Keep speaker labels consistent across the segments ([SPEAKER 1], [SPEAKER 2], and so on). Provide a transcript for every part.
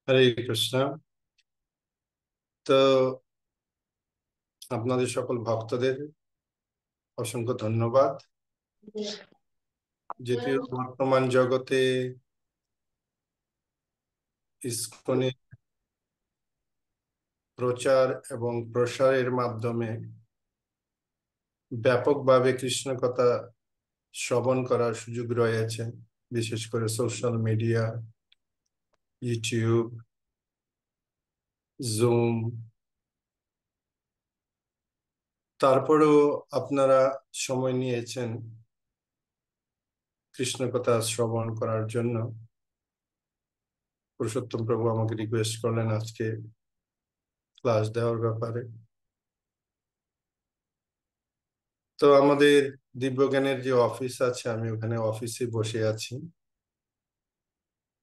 [SPEAKER 1] হরে কৃষ্ণ। তো আপনাদের সকল ভক্তদের অসংখ্য ধন্যবাদ। যদিও বর্তমান জগতে ইসকনে প্রচার এবং প্রসারের মাধ্যমে ব্যাপকভাবে কৃষ্ণ কথা শ্রবণ করার সুযোগ রয়েছে, বিশেষ করে সোশ্যাল মিডিয়া, ইউটিউব, জুম। তারপরেও আপনারা সময় নিয়েছেন কৃষ্ণ কথা শ্রবণ করার জন্য। পুরুষোত্তম প্রভু আমাকে রিকোয়েস্ট করলেন আজকে ক্লাস দেওয়ার ব্যাপারে। তো আমাদের দিব্যজ্ঞানের যে অফিস আছে, আমি ওখানে অফিসে বসে আছি।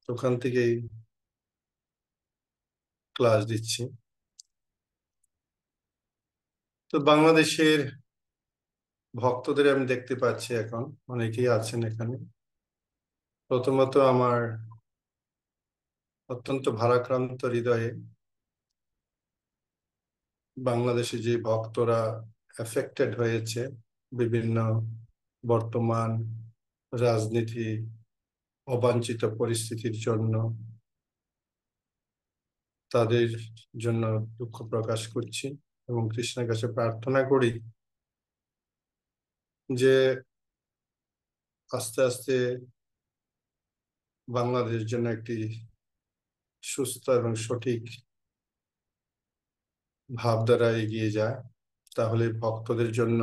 [SPEAKER 1] ওখান থেকেই ক্লাস দিচ্ছি। তো বাংলাদেশের ভক্তদের আমি দেখতে পাচ্ছি এখন অনেকেই আছেন এখানে। প্রথমত আমার অত্যন্ত ভারাক্রান্ত হৃদয়ে বাংলাদেশে যে ভক্তরা এফেক্টেড হয়েছে বিভিন্ন বর্তমান রাজনীতি অবাঞ্ছিত পরিস্থিতির জন্য, তাদের জন্য দুঃখ প্রকাশ করছি এবং কৃষ্ণের কাছে প্রার্থনা করি যে আস্তে আস্তে বাংলাদেশের জন্য একটি সুস্থ এবং সঠিক ভাবধারা এগিয়ে যায়, তাহলে ভক্তদের জন্য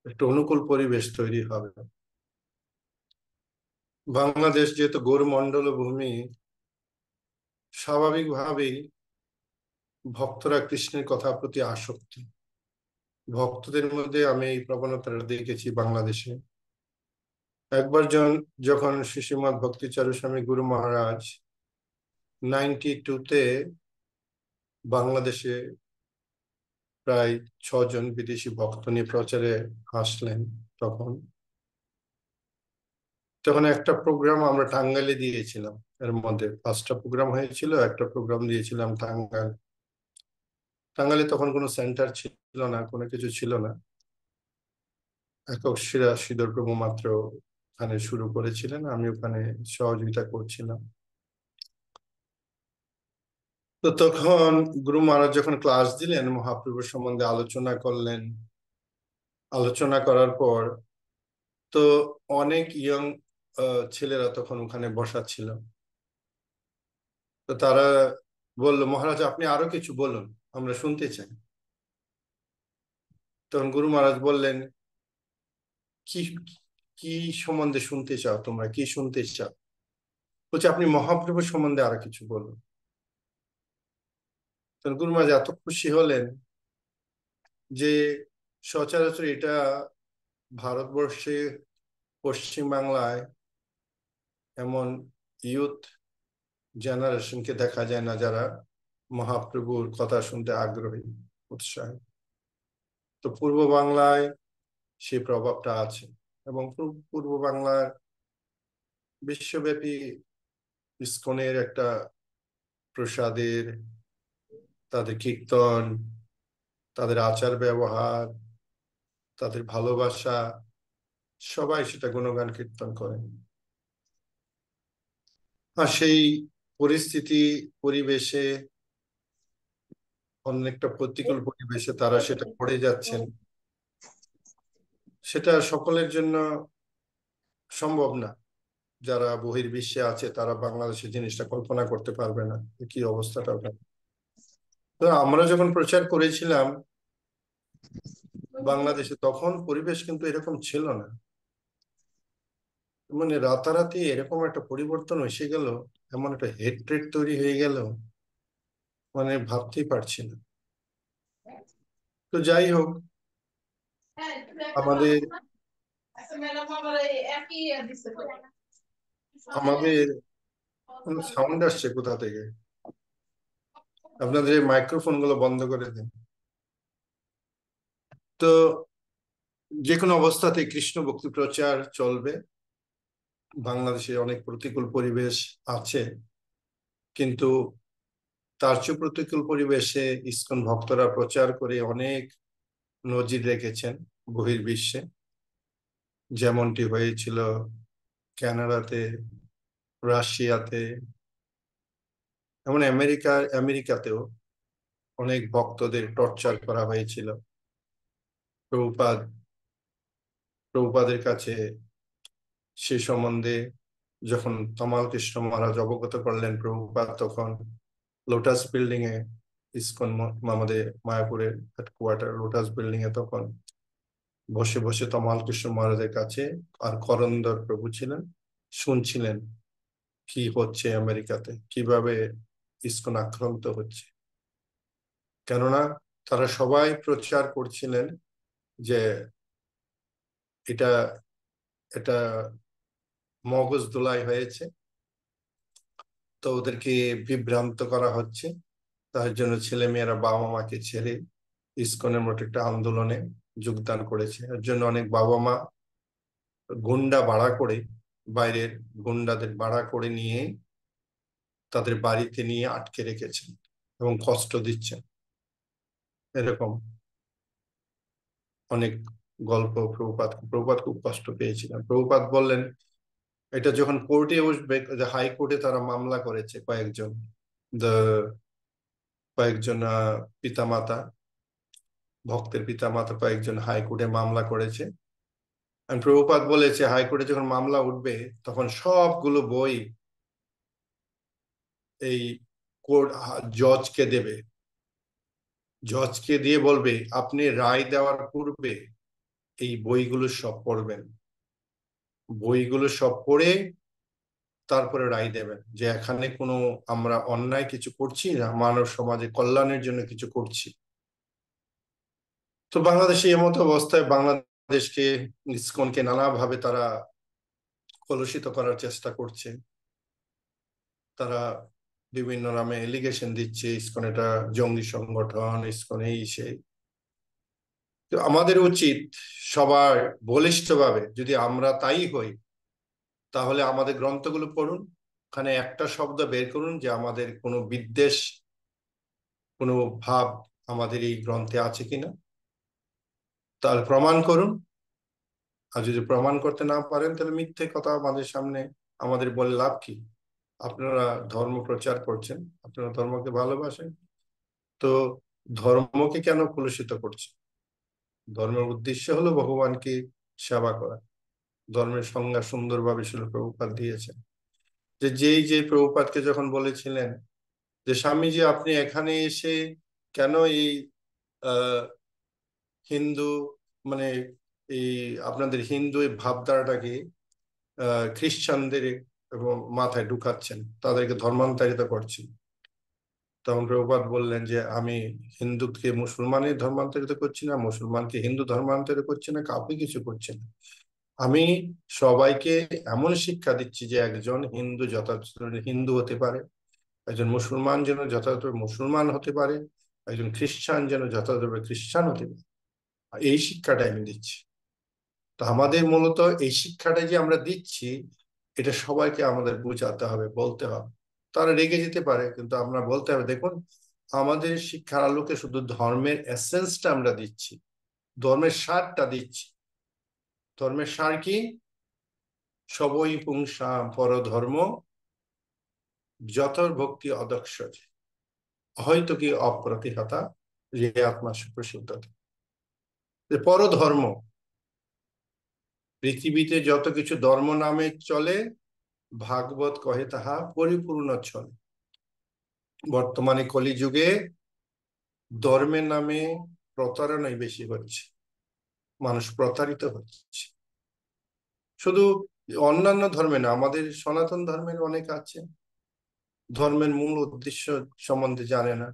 [SPEAKER 1] একটা অনুকূল পরিবেশ তৈরি হবে। বাংলাদেশ যেহেতু গৌরমণ্ডল ভূমি, স্বাভাবিকভাবেই ভক্তরা কৃষ্ণের কথা প্রতি আসক্তি। ভক্তদের মধ্যে আমি এই প্রবণতাটা দেখেছি বাংলাদেশে। একবার যখন শ্রীশ্রীমৎ ভক্তিচারু স্বামী গুরু মহারাজ 92-তে বাংলাদেশে প্রায় 6 জন বিদেশি ভক্ত নিয়ে প্রচারে আসলেন, তখন তখন একটা প্রোগ্রাম আমরা টাঙ্গাইলে দিয়েছিলাম। এর মধ্যে 5টা প্রোগ্রাম হয়েছিল, একটা প্রোগ্রাম দিয়েছিলাম টাঙ্গাইল। টাঙ্গাইলে তখন কোনো সেন্টার ছিল না, কোনো কিছু ছিল না। একক শ্রীধর প্রভু মাত্র ওখানে শুরু করেছিলেন, আমি ওখানে সহযোগিতা করছিলাম। তো তখন গুরু মহারাজ যখন ক্লাস দিলেন, মহাপ্রভুর সম্বন্ধে আলোচনা করলেন। আলোচনা করার পর তো অনেক ইয়ং ছেলেরা তখন ওখানে বসা ছিল। তো তারা বলল, মহারাজ আপনি আরো কিছু বলুন, আমরা শুনতে চাই। তখন গুরু মহারাজ বললেন, কি কি সম্বন্ধে শুনতে চাও, তোমরা কি শুনতে চাও? বলছে আপনি মহাপ্রভুর সম্বন্ধে আরো কিছু বলুন। তখন গুরু মহারাজ এত খুশি হলেন যে সচরাচর এটা ভারতবর্ষে পশ্চিম বাংলায় এমন ইউথ জেনারেশনকে দেখা যায় না যারা মহাপ্রভুর কথা শুনতে আগ্রহী, উৎসাহী। তো পূর্ব বাংলায় সেই প্রভাবটা আছে এবং পূর্ব বাংলার বিশ্বব্যাপী ইসকনের একটা প্রসাদের, তাদের কীর্তন, তাদের আচার ব্যবহার, তাদের ভালোবাসা, সবাই সেটা গুণগান কীর্তন করেন। আর সেই পরিস্থিতি পরিবেশে, অনেকটা প্রতিকূল পরিবেশে তারা সেটা করে যাচ্ছেন, সেটা সকলের জন্য সম্ভব না। যারা বহির্বিশ্বে আছে তারা বাংলাদেশের জিনিসটা কল্পনা করতে পারবে না কি অবস্থাটা ওটা। তো আমরা যখন প্রচার করেছিলাম বাংলাদেশে, তখন পরিবেশ কিন্তু এরকম ছিল না। মানে রাতারাতি এরকম একটা পরিবর্তন এসে গেল, এমন একটা হেট্রেট তৈরি হয়ে গেল, মানে ভাবতেই পারছি না। তো যাই হোক, আমাদের আমাদের সাউন্ড আসছে কোথা থেকে? আপনাদের মাইক্রোফোন গুলো বন্ধ করে দিন। তো যে কোনো অবস্থাতে কৃষ্ণ ভক্তি প্রচার চলবে। বাংলাদেশে অনেক প্রতিকূল পরিবেশ আছে, কিন্তু তার চেয়ে প্রতিকূল পরিবেশে ইসকন ভক্তরা প্রচার করে অনেক নজির রেখেছেন বহির্বিশ্বে। যেমনটি হয়েছিল কানাডাতে, রাশিয়াতে, এমন আমেরিকাতেও অনেক ভক্তদের টর্চার করা হয়েছিল। প্রভুপাদ প্রভুপাদের কাছে সে সম্বন্ধে যখন তমাল কৃষ্ণ মহারাজ অবগত করলেন, প্রভুপাদ তখন লোটাস বিল্ডিং এ, ইসকন আমাদের মায়াপুরের হেডকোয়ার্টার লোটাস বিল্ডিং এ তখন বসে বসে তমাল কৃষ্ণ মহারাজের কাছে, আর করন্দর প্রভু ছিলেন, শুনছিলেন কি হচ্ছে আমেরিকাতে, কিভাবে ইসকন আক্রান্ত হচ্ছে। কেননা তারা সবাই প্রচার করছিলেন যে এটা এটা মগজ ধোলাই হয়েছে, তো ওদেরকে বিভ্রান্ত করা হচ্ছে। তার জন্য ছেলে মেয়েরা বাবা মাকে ছেড়ে ইসকনের মতো একটা আন্দোলনে যোগদান করেছে। এর জন্য অনেক বাবা মা গুন্ডা ভাড়া করে, বাইরের গুন্ডাদের ভাড়া করে নিয়ে তাদের বাড়িতে নিয়ে আটকে রেখেছেন এবং কষ্ট দিচ্ছেন। এরকম অনেক গল্প প্রভুপাদ খুব কষ্ট পেয়েছিলেন। প্রভুপাদ বললেন, এটা যখন কোর্টে উঠবে, হাইকোর্টে তারা মামলা করেছে, কয়েকজন পিতামাতা, ভক্তের পিতামাতা কয়েকজন হাইকোর্টে মামলা করেছে। আর প্রভুপাদ বলেছে হাইকোর্টে যখন মামলা উঠবে তখন সবগুলো বই এই কোর্ট জজকে দেবে, জজকে দিয়ে বলবে আপনি রায় দেওয়ার পূর্বে এই বইগুলো সব পড়বেন, বইগুলো সব পড়ে তারপরে রায় দেবেন যে এখানে কোনো আমরা অন্যায় কিছু করছি না, মানব সমাজে কল্যাণের জন্য কিছু করছি। তো বাংলাদেশে এমতো অবস্থায় বাংলাদেশকে, ইসকনকে নানাভাবে তারা কলুষিত করার চেষ্টা করছে। তারা বিভিন্ন নামে এলিগেশন দিচ্ছে, ইসকন এটা জঙ্গি সংগঠন, ইসকন এই সেই। তো আমাদের উচিত সবার বলিষ্ঠভাবে, যদি আমরা তাই হই, তাহলে আমাদের গ্রন্থগুলো পড়ুন, ওখানে একটা শব্দ বের করুন যে আমাদের কোনো বিদ্বেষ, কোনো ভাব আমাদের এই গ্রন্থে আছে কিনা, তার প্রমাণ করুন। আর যদি প্রমাণ করতে না পারেন তাহলে মিথ্যে কথা আমাদের সামনে আমাদের বলে লাভ কি? আপনারা ধর্ম প্রচার করছেন, আপনারা ধর্মকে ভালোবাসেন, তো ধর্মকে কেন কলুষিত করছে? ধর্মের উদ্দেশ্য হলো ভগবানকে সেবা করা। ধর্মের সংজ্ঞা সুন্দরভাবে শিল প্রভুপাদ দিয়েছেন। যে প্রভুপাদকে যখন বলেছিলেন যে স্বামীজি আপনি এখানে এসে কেন এই আহ হিন্দু, মানে এই আপনাদের হিন্দু এই ভাবধারাটাকে খ্রিস্টানদের এবং মাথায় ঢুকাচ্ছেন, তাদেরকে ধর্মান্তরিত করছেন, তখন প্রভুপাদ বললেন যে আমি হিন্দুকে মুসলমানের ধর্মান্তরিত করছি না, মুসলমানকে হিন্দু ধর্মান্তরিত করছি না, কাউকে কিছু করছি না। আমি সবাইকে এমন শিক্ষা দিচ্ছি যে একজন হিন্দু যথাযথ হিন্দু হতে পারে, একজন মুসলমান যেন যথাযথ মুসলমান হতে পারে, একজন খ্রিস্টান যেন যথাযথভাবে খ্রিস্টান হতে পারে। এই শিক্ষাটা আমি দিচ্ছি। তো আমাদের মূলত এই শিক্ষাটা যে আমরা দিচ্ছি, এটা সবাইকে আমাদের বোঝাতে হবে, বলতে হবে। তারা রেগে যেতে পারে, কিন্তু আমরা বলতে হবে দেখুন আমাদের শিক্ষার আলোকে শুধু ধর্মের এসেন্সটা আমরা দিচ্ছি, ধর্মের সারটা দিচ্ছি। ধর্মের সার কি? সবই পুংসাম পরধর্ম যত ভক্তি অদক্ষজ হয়তো কি অপ্রতিহতা যে আত্মা সুপ্রসিদ্ধ। পরধর্ম, পৃথিবীতে যত কিছু ধর্ম নামে চলে ভাগবত কহে তাহা পরিপূর্ণ চলে। বর্তমানে কলিযুগে ধর্মের নামে প্রতারণাই বেশি হচ্ছে, মানুষ প্রতারিত হচ্ছে। শুধু অন্যান্য ধর্মে না, আমাদের সনাতন ধর্মের অনেক আছে ধর্মের মূল উদ্দেশ্য সম্বন্ধে জানে না।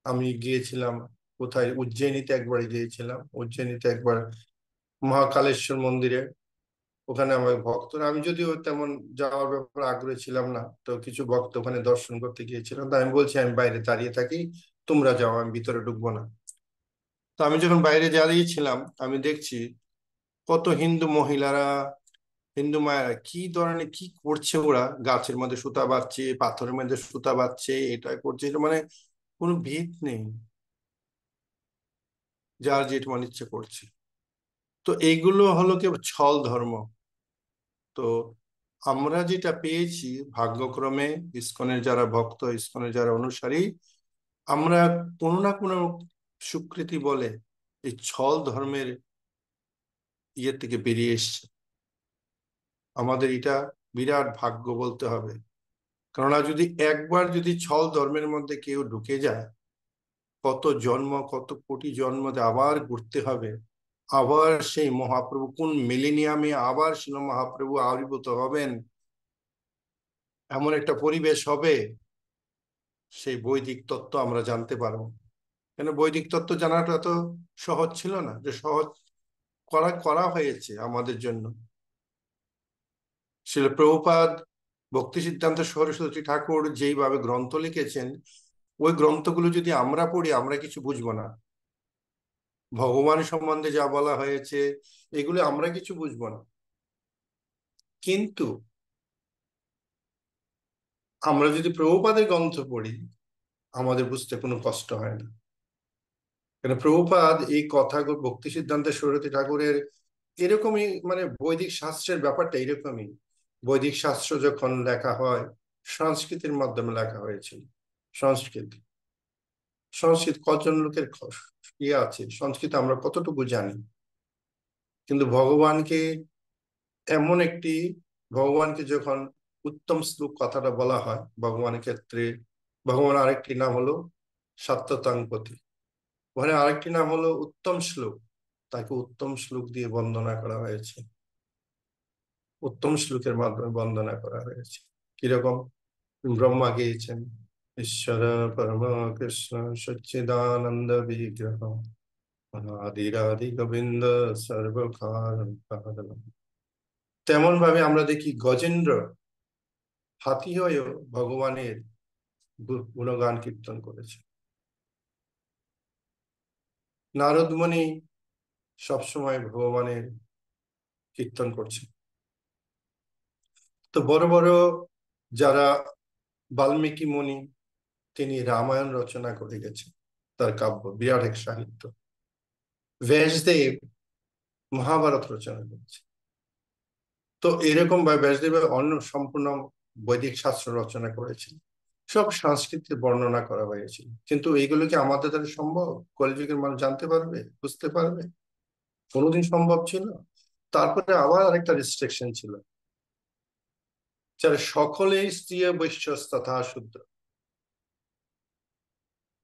[SPEAKER 1] আমি গিয়েছিলাম কোথায়, উজ্জয়িনীতে একবার গিয়েছিলাম, উজ্জয়িনীতে একবার মহাকালেশ্বর মন্দিরে। ওখানে আমার ভক্তরা, আমি যদিও তেমন যাওয়ার ব্যাপারে আগ্রহী ছিলাম না, তো কিছু ভক্ত ওখানে দর্শন করতে গিয়েছিলাম, তো আমি বলছি আমি বাইরে দাঁড়িয়ে থাকি, তোমরা যাও, আমি ভিতরে ঢুকবো না। তো আমি যখন বাইরে দাঁড়িয়েছিলাম আমি দেখছি কত হিন্দু মহিলারা হিন্দু মায়েরা কি ধরনের কি করছে, ওরা গাছের মধ্যে সুতা বাঁধছে, পাথরের মধ্যে সুতা বাঁধছে, এটা করছে, এটা মানে কোনো ভিত নেই, যার যেটা মনে ইচ্ছে করছে। তো এইগুলো হলো কি ছল ধর্ম। তো আমরা যেটা পেয়েছি ভাগ্যক্রমে, ইসকনের যারা ভক্ত, ইসকনের যারা অনুসারী, আমরা কোনো না কোনো স্বীকৃতি বলে এই ছল ধর্মের ইয়ে থেকে বেরিয়ে এসছে। আমাদের এটা বিরাট ভাগ্য বলতে হবে। কেননা যদি একবার যদি ছল ধর্মের মধ্যে কেউ ঢুকে যায়, কত জন্ম, কত কোটি জন্মতে আবার ঘুরতে হবে, আবার সেই মহাপ্রভু কোন মিলেনিয়ামে আবার সেই মহাপ্রভু আবির্ভূত হবেন, এমন একটা পরিবেশ হবে, সেই বৈদিক তত্ত্ব আমরা জানতে পারবো। কেন বৈদিক তত্ত্ব জানাটা তো সহজ ছিল না, যে সহজ করা করা হয়েছে আমাদের জন্য। শিল প্রভুপাদ ভক্তি সিদ্ধান্ত সরস্বতী ঠাকুর যেইভাবে গ্রন্থ লিখেছেন, ওই গ্রন্থগুলো যদি আমরা পড়ি আমরা কিছু বুঝবো না। ভগবান সম্বন্ধে যা বলা হয়েছে এগুলো আমরা কিছু বুঝবো না, কিন্তু আমরা যদি প্রভুপাদের গ্রন্থ পড়ি আমাদের বুঝতে কোনো কষ্ট হয় না। কেন প্রভুপাদ এই কথাগুলো ভক্তি সিদ্ধান্ত সরস্বতী ঠাকুরের এরকমই, মানে বৈদিক শাস্ত্রের ব্যাপারটা এরকমই। বৈদিক শাস্ত্র যখন লেখা হয় সংস্কৃতির মাধ্যমে লেখা হয়েছিল। সংস্কৃত সংস্কৃত কজন লোকের ইয়ে আছে, সংস্কৃত আমরা কতটুকু জানি, কিন্তু ভগবানকে এমন একটি, ভগবানকে যখন উত্তম শ্লোক কথাটা বলা হয় ভগবানের ক্ষেত্রে, ভগবান আরেকটি নাম হলো সত্যতাঙ্গপতি, ওখানে আরেকটি নাম হলো উত্তম শ্লোক, তাকে উত্তম শ্লোক দিয়ে বন্দনা করা হয়েছে, উত্তম শ্লোকের মাধ্যমে বন্দনা করা হয়েছে। কিরকম? ব্রহ্মা গেয়েছেন, ঈশ্বর পরম কৃষ্ণ সচ্চিদানন্দ বিগ্রহ অনাদিরাদি গোবিন্দ সর্বকারণ কারণ। তেমন ভাবে আমরা দেখি গজেন্দ্র হাতি হয়েও ভগবানের গুণগান কীর্তন করেছে। নারদ মুনি সবসময় ভগবানের কীর্তন করছে। তো বড় বড় যারা, বাল্মীকি মুনি তিনি রামায়ণ রচনা করে গেছেন, তার কাব্য বিরাট এক সাহিত্য। ব্যাসদেব মহাভারত রচনা করেছে। তো এরকম ব্যাসদেবের অন্য সম্পূর্ণ বৈদিক শাস্ত্র রচনা করেছেন, সব সংস্কৃতির বর্ণনা করা হয়েছিল। কিন্তু এইগুলো কি আমাদের দ্বারা সম্ভব? কলিযুগের মানুষ জানতে পারবে, বুঝতে পারবে? কোনোদিন সম্ভব ছিল? তারপরে আবার আরেকটা রেস্ট্রিকশন ছিল, যারা সকলেই স্ত্রী বৈশ্য তথা শুদ্ধ,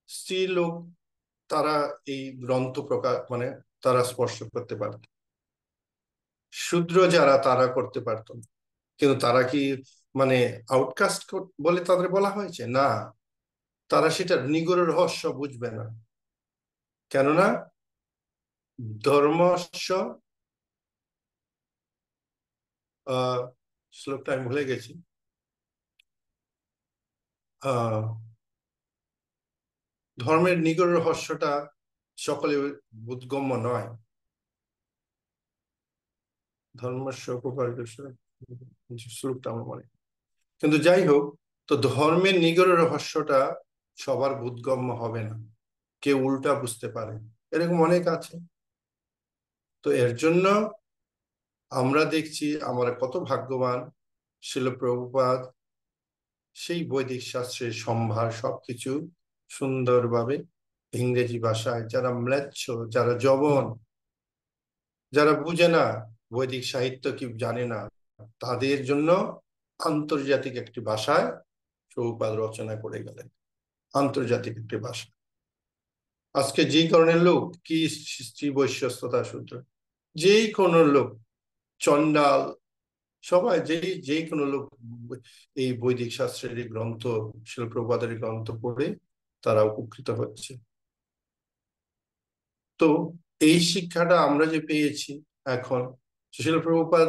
[SPEAKER 1] স্ত্রী লোক তারা এই গ্রন্থ প্রকাশ মানে তারা স্পর্শ করতে পারত, শূদ্র যারা তারা করতে পারত না। কিন্তু তারা কি মানে আউটকাস্ট বলে তাদের বলা হয়েছে? না, তারা সেটা নিগূঢ় রহস্য বুঝবে না। কেননা ধর্মস্য, আহ শ্লোকটা আমি ভুলে গেছি, আহ ধর্মের নিগূঢ় রহস্যটা সকলে বোধগম্য নয়। ধর্মস্য উপকার শ্লোকটা আমার মনে, কিন্তু যাই হোক, তো ধর্মের নিগূঢ় রহস্যটা সবার বোধগম্য হবে না, কেউ উল্টা বুঝতে পারে, এরকম অনেক আছে। তো এর জন্য আমরা দেখছি আমরা কত ভাগ্যবান, শিল প্রভুপাদ সেই বৈদিক শাস্ত্রের সম্ভার সবকিছু সুন্দরভাবে ইংরেজি ভাষায়, যারা ম্লেচ্ছ, যারা জবন, যারা বুঝে না, বৈদিক সাহিত্য কি জানে না, তাদের জন্য আন্তর্জাতিক একটি ভাষায় প্রভুপাদ রচনা করে গেলেন, আন্তর্জাতিক একটি ভাষা। আজকে যে কারণের লোক কি স্ত্রী বৈশ্যস্ততা সূত্র, যেই কোনো লোক, চন্ডাল, সবাই যেই কোনো লোক এই বৈদিক শাস্ত্রের এই গ্রন্থ, শিলপ্রপাদের গ্রন্থ পড়ে তারা উপকৃত হচ্ছে। তো এই শিক্ষাটা আমরা যে পেয়েছি এখন, শিলপ্রপাদ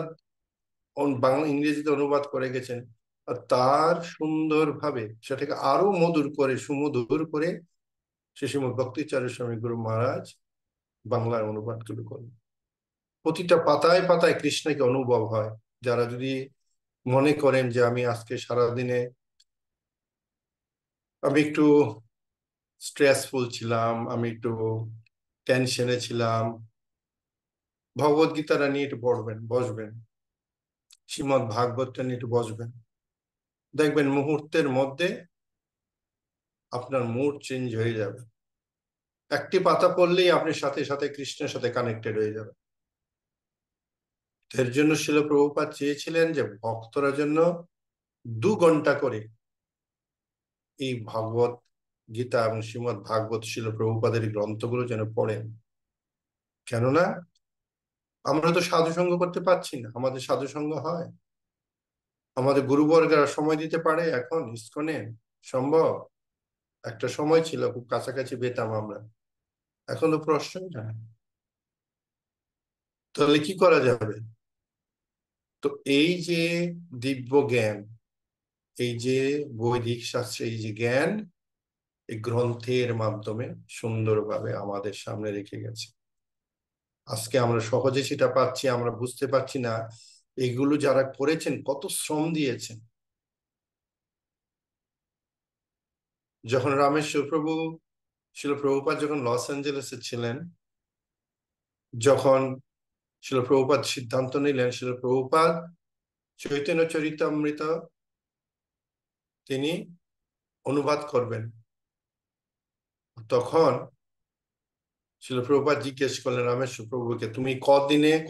[SPEAKER 1] বাংলা ইংরেজিতে অনুবাদ করে গেছেন, আর তার সুন্দরভাবে সেটাকে আরো মধুর করে, সুমধুর করে শ্রীশ্রীমৎ ভক্তিচার্য স্বামী গুরু মহারাজ বাংলার অনুবাদ গুলো করেন। প্রতিটা পাতায় পাতায় কৃষ্ণকে অনুভব হয়, যারা যদি মনে করেন যে আমি আজকে সারাদিনে আমি একটু স্ট্রেসফুল ছিলাম, আমি একটু টেনশনে ছিলাম, ভগবত গীতাটা নিয়ে একটু বসবেন, শ্রীমদ্ ভাগবতটা নিয়ে একটু বসবেন, দেখবেন মুহূর্তের মধ্যে আপনার মুড চেঞ্জ হয়ে যাবে। একটি পাতা পড়লেই আপনি সাথে সাথে কৃষ্ণের সাথে কানেক্টেড হয়ে যাবে। এর জন্য শিল প্রভুপাদ চেয়েছিলেন যে ভক্তরা জন্য 2 ঘন্টা করে এই ভাগবত গীতা এবং শ্রীমদ্ ভাগবত শিল প্রভুপাদের এই গ্রন্থগুলো যেন পড়েন। কেননা আমরা তো সাধু সঙ্গ করতে পারছি না, আমাদের সাধু সঙ্গ হয়, আমাদের গুরুবর্গরা সময় দিতে পারে এখন ইসকনে সম্ভব? একটা সময় ছিল খুব কাছাকাছি পেতাম আমরা, এখন তো প্রশ্নই না। তাহলে কি করা যাবে? তো এই যে দিব্য জ্ঞান, এই যে বৈদিক শাস্ত্রে এই যে জ্ঞান, এই গ্রন্থের মাধ্যমে সুন্দরভাবে আমাদের সামনে রেখে গেছে। আজকে আমরা সহজে সেটা পাচ্ছি, আমরা বুঝতে পারছি না এগুলো যারা করেছেন কত শ্রম দিয়েছেন। যখন রামেশ্বর প্রভু শিল প্রভুপাদ যখন লস অ্যাঞ্জেলেসে ছিলেন, যখন শিল প্রভুপাদ সিদ্ধান্ত নিলেন শিল প্রভুপাদ চৈতন্য চরিতামৃত তিনি অনুবাদ করবেন, তখন শিল প্রভুপাদ জিজ্ঞেস করলেন রামেশ্বর প্রভুকে, তুমি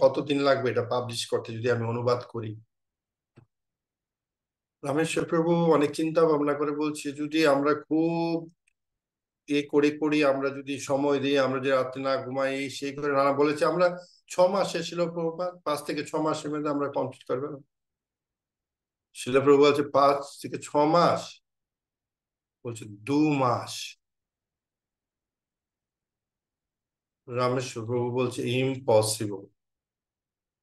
[SPEAKER 1] কতদিন লাগবে এটা পাবলিশ করতে যদি আমি অনুবাদ করি? রামেশ্বর প্রভু অনেক চিন্তা ভাবনা করে বলছে, যদি আমরা খুব করি আমরা যদি সময় দিই, আমরা যে রাত্রে না ঘুমাই সেই করে নানা বলেছে, আমরা 6 মাসে শিল প্রভুপাদ 5 থেকে 6 মাসের মধ্যে আমরা কমপ্লিট করবো। শিল প্রভু বলছে 5 থেকে 6 মাস? বলছে 2 মাস। রামেশ্বর প্রভু বলছে ইম্পসিবল।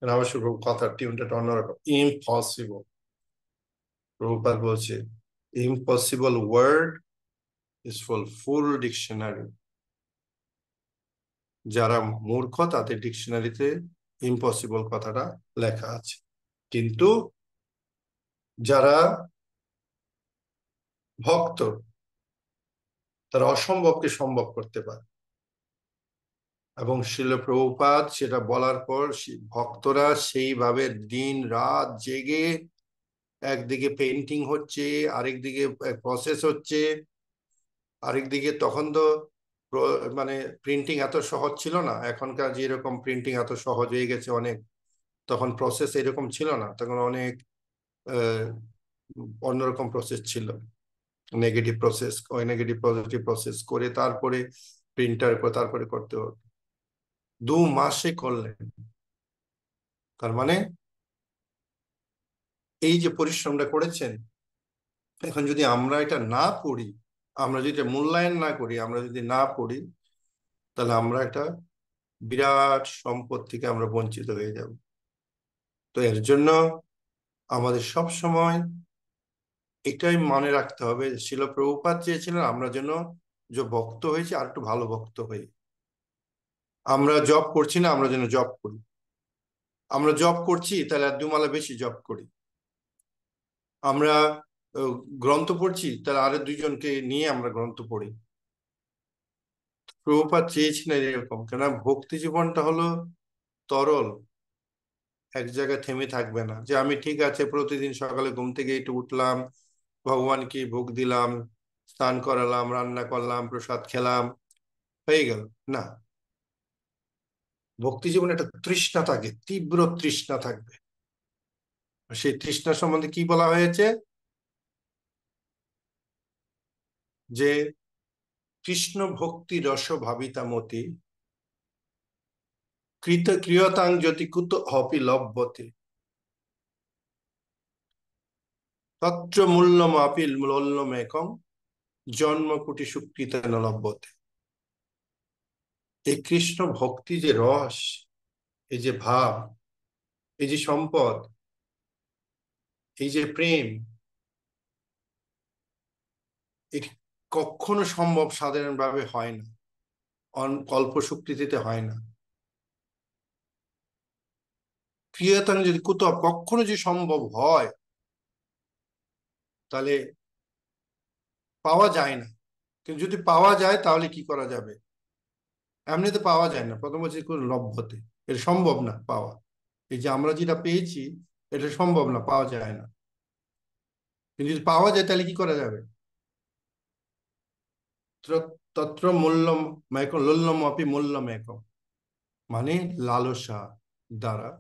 [SPEAKER 1] রামেশ্বর প্রভু কথার টিউনটা অন্যরকম, ইম্পসিবল। প্রভুপাদ বলছে impossible word is fool dictionary. যারা মূর্খ তাদের ডিকশনারিতে ইম্পসিবল কথাটা লেখা আছে, কিন্তু যারা ভক্ত তারা অসম্ভবকে সম্ভব করতে পারে। এবং শিল প্রভুপাদ সেটা বলার পর ভক্তরা সেইভাবে দিন রাত জেগে একদিকে পেন্টিং হচ্ছে, আরেকদিকে প্রসেস হচ্ছে, আরেকদিকে তখন তো মানে প্রিন্টিং এত সহজ ছিল না, এখনকার যেরকম প্রিন্টিং এত সহজ হয়ে গেছে অনেক, তখন প্রসেস এরকম ছিল না, তখন অনেক আহ, অন্যরকম প্রসেস ছিল। নেগেটিভ প্রসেস, ওই নেগেটিভ পজিটিভ প্রসেস করে তারপরে প্রিন্টার করে তারপরে করতে হতো। 2 মাসে করলেন। তার মানে এই যে পরিশ্রমটা করেছেন, এখন যদি আমরা এটা না পড়ি, আমরা যদি এটা মূল্যায়ন না করি, আমরা যদি না পড়ি, তাহলে আমরা একটা বিরাট সম্পদ থেকে আমরা বঞ্চিত হয়ে যাব। তো এর জন্য আমাদের সব সময় এটাই মনে রাখতে হবে, শিল প্রভুপাদ চেয়েছিলেন আমরা যেন যে ভক্ত হয়েছে আর একটু ভালো ভক্ত হই। আমরা জব করছি না, আমরা যেন জব করি। আমরা জব করছি তাহলে আর 2 মালা বেশি জব করি। আমরা আহ, গ্রন্থ পড়ছি তাহলে আরো 2জনকে নিয়ে আমরা গ্রন্থ পড়ি। প্রভুপাদ চেয়েছিলেন এরকম, কেন ভক্তি জীবনটা হলো তরল, এক জায়গায় থেমে থাকবে না যে আমি ঠিক আছে প্রতিদিন সকালে ঘুম থেকে একটু উঠলাম, ভগবানকে ভোগ দিলাম, স্নান করালাম, রান্না করলাম, প্রসাদ খেলাম, হয়ে গেল না। ভক্তি জীবনে একটা তৃষ্ণা থাকে, তীব্র তৃষ্ণা থাকবে। সেই তৃষ্ণা সম্বন্ধে কি বলা হয়েছে? যে কৃষ্ণ ভক্তি রস ভাবিতা মতি ক্রিয়তাং জ্যোতি কুত হপি লভ্যতে তত্র মূল্যমাপি মূল্যমেকম জন্ম কোটি সুকৃতেন লভ্যতে। এই কৃষ্ণ ভক্তি যে রস, এই যে ভাব, এই যে সম্পদ, এই যে প্রেম, এটি কখনো সম্ভব সাধারণভাবে হয় না, অল্প সুকৃতিতে হয় না। ক্রিয়াতাং যদি কোথাও কখনো যদি সম্ভব হয়, তাহলে পাওয়া যায় না। কিন্তু যদি পাওয়া যায় তাহলে কি করা যাবে? এমনিতে পাওয়া যায় না, প্রথম হচ্ছে কোন লভ্যতে, এটা সম্ভব না পাওয়া। এই যে আমরা যেটা পেয়েছি, এটা সম্ভব না, পাওয়া যায় না। কিন্তু যদি পাওয়া যায় তাহলে কি করা যাবে? তত্র মূল্যম একম লোল্যম অপি মূল্যম একম, মানে লালসা দ্বারা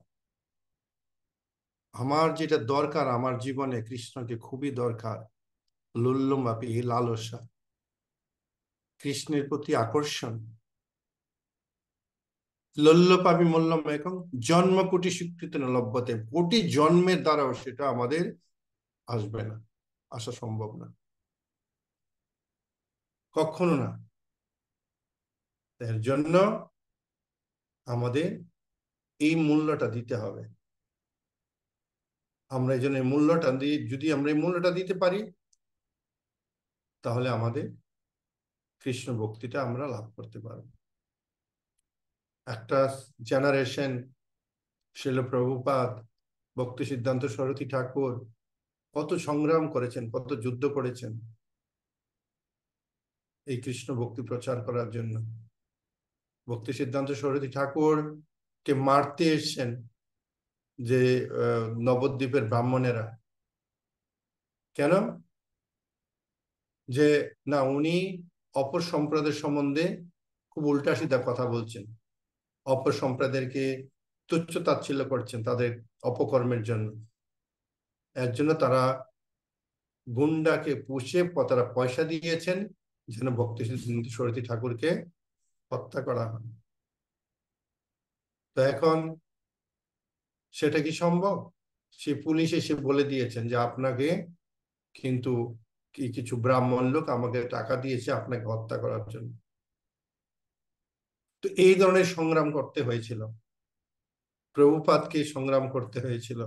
[SPEAKER 1] আমার যেটা দরকার, আমার জীবনে কৃষ্ণকে খুবই দরকার, লোল্যম অপি এই লালসা, কৃষ্ণের প্রতি আকর্ষণ, লোল্লপাপি মূল্যম একম জন্ম কোটি স্বীকৃত না লভ্যতে, কোটি জন্মের দ্বারাও সেটা আমাদের আসবে না, আসা সম্ভব না, কখনো না। এর জন্য আমাদের এই মূল্যটা দিতে হবে। আমরা এই জন্য মূল্যটা দিয়ে, যদি আমরা এই মূল্যটা দিতে পারি, তাহলে আমাদের কৃষ্ণ ভক্তিটা আমরা লাভ করতে পারবো। একটা জেনারেশন, শিল প্রভুপাদ, ভক্তি সিদ্ধান্ত সরস্বতী ঠাকুর কত সংগ্রাম করেছেন, কত যুদ্ধ করেছেন এই কৃষ্ণ ভক্তি প্রচার করার জন্য। ভক্তি সিদ্ধান্ত সরস্বতী ঠাকুর কে মারতে এসছেন যে নবদ্বীপের ব্রাহ্মণেরা। কেন? যে না, উনি অপর সম্প্রদায়ের সম্বন্ধে খুব উল্টা সিধা কথা বলছেন, অপর সম্প্রদায়কে তুচ্ছ তাচ্ছিল্য করছেন তাদের অপকর্মের জন্য। এর জন্য তারা গুন্ডাকে পুষে তারা পয়সা দিয়েছেন যেন ভক্তি সিদ্ধান্ত সরস্বতী ঠাকুরকে হত্যা করা হয়। তো এখন সেটা কি সম্ভব? সে পুলিশ এসে বলে দিয়েছেন যে আপনাকে কিন্তু কিছু ব্রাহ্মণ লোক আমাকে টাকা দিয়েছে আপনাকে হত্যা করার জন্য। তো এই ধরনের সংগ্রাম করতে হয়েছিল, প্রভুপাদকে সংগ্রাম করতে হয়েছিল।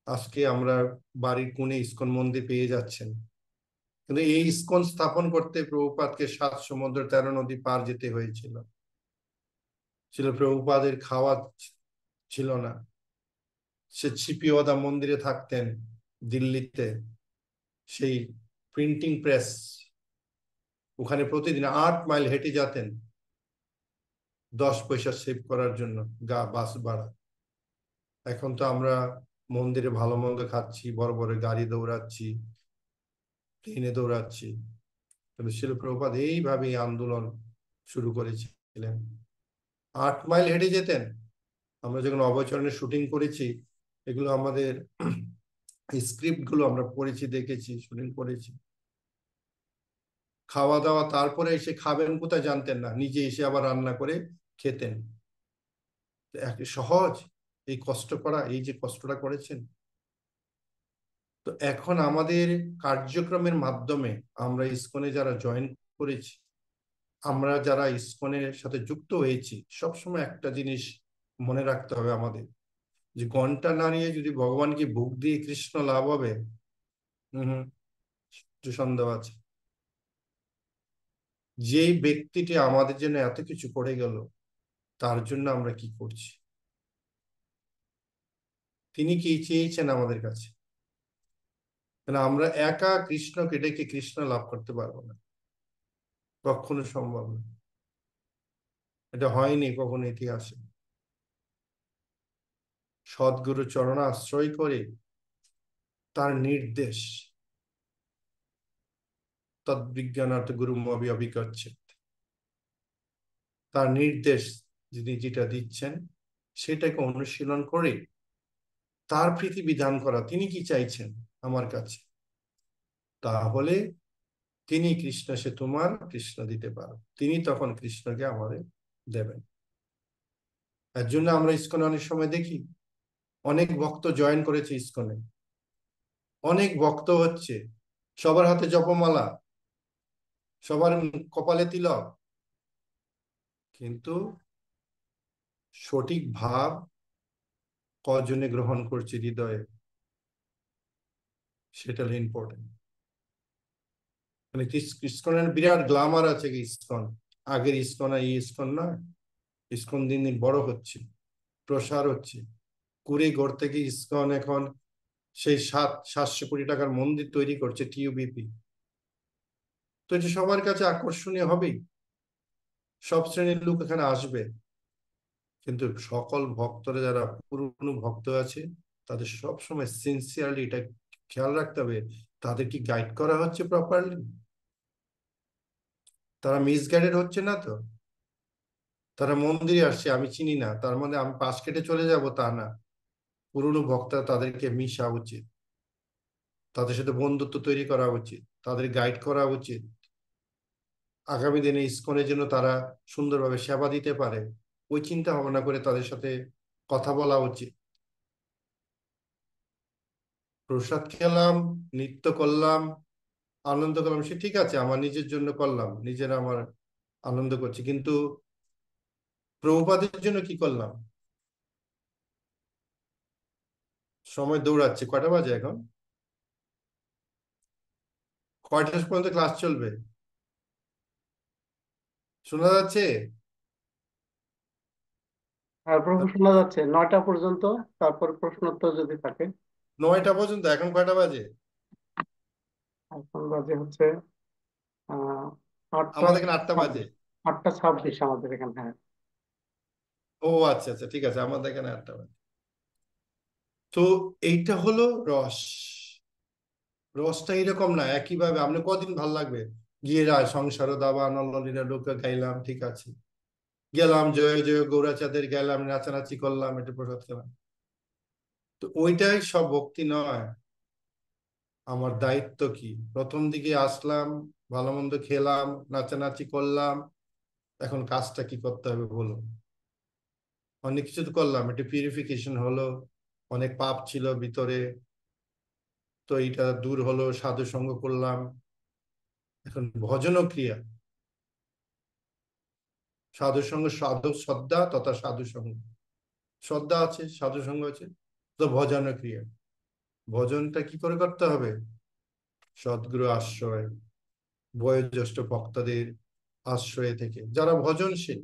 [SPEAKER 1] আজকে আমরা বাড়ির কোণে ইসকন মন্দির পেয়ে যাচ্ছেন, কিন্তু এই ইসকন স্থাপন করতে প্রভুপাদকে 7 সমুদ্র 13 নদী পার যেতে হয়েছিল। ছিল প্রভুপাদের খাওয়া ছিল না, সে ছিপিওয়াদা মন্দিরে থাকতেন দিল্লিতে, সেই প্রিন্টিং প্রেস, ওখানে প্রতিদিন 8 মাইল হেঁটে যেতেন 10 পয়সা সেভ করার জন্য, বাস ভাড়া। এখন তো আমরা মন্দিরে ভালো মন্দ খাচ্ছি, বড় বড় গাড়ি দৌড়াচ্ছি, ট্রেনে দৌড়াচ্ছি, কিন্তু শিল প্রভুপাদ এইভাবে আন্দোলন শুরু করেছিলেন। 8 মাইল হেঁটে যেতেন। আমরা যখন অবচরণের শুটিং করেছি, এগুলো আমাদের স্ক্রিপ্ট গুলো আমরা পড়েছি, দেখেছি, শুটিং করেছি। খাওয়া দাওয়া তারপরে এসে খাবেন কোথায় জানতেন না, নিজে এসে আবার রান্না করে খেতেন। সহজ এই কষ্ট করা, এই যে কষ্টটা করেছেন। তো এখন আমাদের কার্যক্রমের মাধ্যমে আমরা ইসকনে যারা জয়েন করেছি, আমরা যারা ইসকনের সাথে যুক্ত হয়েছি, সবসময় একটা জিনিস মনে রাখতে হবে আমাদের, যে ঘন্টা না নিয়ে যদি ভগবানকে ভোগ দিয়ে কৃষ্ণ লাভ হবে, হম সন্দেহ আছে। যে ব্যক্তিটি আমাদের জন্য এত কিছু করে গেল, তার জন্য আমরা কি করছি? তিনি কি চেয়েছেন আমাদের কাছে? কেন আমরা একা কৃষ্ণকে ডেকে কৃষ্ণ লাভ করতে পারবো না, কখনো সম্ভব না। এটা হয়নি কখনো ইতিহাসে। সদ্গুরু চরণ আশ্রয় করে তার নির্দেশ, তদ্বিজ্ঞানার্থ গুরু মবি অভিগচ্ছেৎ, তার নির্দেশ যিনি যেটা দিচ্ছেন সেটাকে অনুশীলন করে তার প্রীতি বিধান করা, তিনি কি চাইছেন আমার কাছে, তাহলে তিনি কৃষ্ণ, সে তোমার কৃষ্ণ দিতে পারো, তিনি তখন কৃষ্ণকে আমাদের দেবেন। এর জন্য আমরা ইসকনে অনেক সময় দেখি অনেক ভক্ত জয়েন করেছে ইসকনে, অনেক ভক্ত হচ্ছে, সবার হাতে জপমালা, সবার কপালে তিলক, কিন্তু সঠিক ভাব কজনে গ্রহণ করছে হৃদয়ে, সেটা হলো ইম্পর্টেন্ট। মানে ইসকনের বিরাট গ্লামার আছে কি ইসকন, আগের ইসকন আর এই ইসকন না। ইসকন দিন দিন বড় হচ্ছে, প্রসার হচ্ছে, কুড়ি ঘর থেকে ইসকন এখন সেই 700 কোটি টাকার মন্দির তৈরি করছে, টিইউবিপি। তো এটা সবার কাছে আকর্ষণীয় হবেই, সব শ্রেণীর লোক এখানে আসবে। কিন্তু সকল ভক্তরা যারা পুরনো ভক্ত আছে, তাদের সব সময় সিনসিয়ারলি এটা খেয়াল রাখতে হবে, তাদের কি গাইড করা হচ্ছে প্রপারলি, তারা মিসগাইডেড হচ্ছে না তো। তারা মন্দিরে আসছে, আমি চিনি না তার মানে আমি পাশ কেটে চলে যাব তা না। পুরনো ভক্তরা, তাদেরকে মিশা উচিত, তাদের সাথে বন্ধুত্ব তৈরি করা উচিত, তাদের গাইড করা উচিত, আগামী দিনে ইসকনের জন্য তারা সুন্দরভাবে সেবা দিতে পারে ওই চিন্তা ভাবনা করে তাদের সাথে কথা বলা উচিত। প্রসাদ খেলাম, নৃত্য করলাম, আনন্দ করলাম, সে ঠিক আছে, আমার নিজের জন্য করলাম, নিজের আমার আনন্দ করছি, কিন্তু প্রভুপাদের জন্য কি করলাম? সময় দৌড়াচ্ছে, কয়টা বাজে এখন? কয়টা পর্যন্ত ক্লাস চলবে? শোনা যাচ্ছে?
[SPEAKER 2] আর প্রশ্ন শোনা যাচ্ছে 9টা পর্যন্ত, তারপর প্রশ্নোত্তর যদি থাকে।
[SPEAKER 1] 9টা পর্যন্ত, এখন কয়টা বাজে?
[SPEAKER 2] এখন বাজে হচ্ছে আহ আটটা
[SPEAKER 1] আমাদের এখানে 8টা বাজে।
[SPEAKER 2] 26। 8টা 26 আমাদের এখানে, হ্যাঁ।
[SPEAKER 1] ও আচ্ছা আচ্ছা, ঠিক আছে, আমাদের এখানে 8টা বাজে। তো এইটা হলো রস। রসটা এরকম না, একইভাবে আপনি কদিন ভাল লাগবে, গিয়ে সংসার দাবা নল্লীরা লোক গাইলাম, ঠিক আছে, গেলাম জয় জয় গৌরাচাঁদের, গেলাম নাচানাচি করলাম, একটু প্রসাদ খেলাম, তো ওইটাই সব ভক্তি নয়। আমার দায়িত্ব কি, প্রথম দিকে আসলাম, ভালো মন্দ খেলাম, নাচানাচি করলাম, এখন কাজটা কি করতে হবে বলুন। অনেক কিছু তো করলাম, একটু পিউরিফিকেশন হলো, অনেক পাপ ছিল ভিতরে, তো এইটা দূর হলো, সাধু সঙ্গ করলাম, এখন ভজন ক্রিয়া, সাধু সঙ্গ, সাধু শ্রদ্ধা তথা সাধু সঙ্গ, শ্রদ্ধা আছে, সাধু সঙ্গ আছে, তো ভজন ক্রিয়া। ভজনটা কি করে করতে হবে? সদ্গুরু আশ্রয়, বয়োজ্যেষ্ঠ ভক্তদের আশ্রয়ে থেকে, যারা ভজনশীল,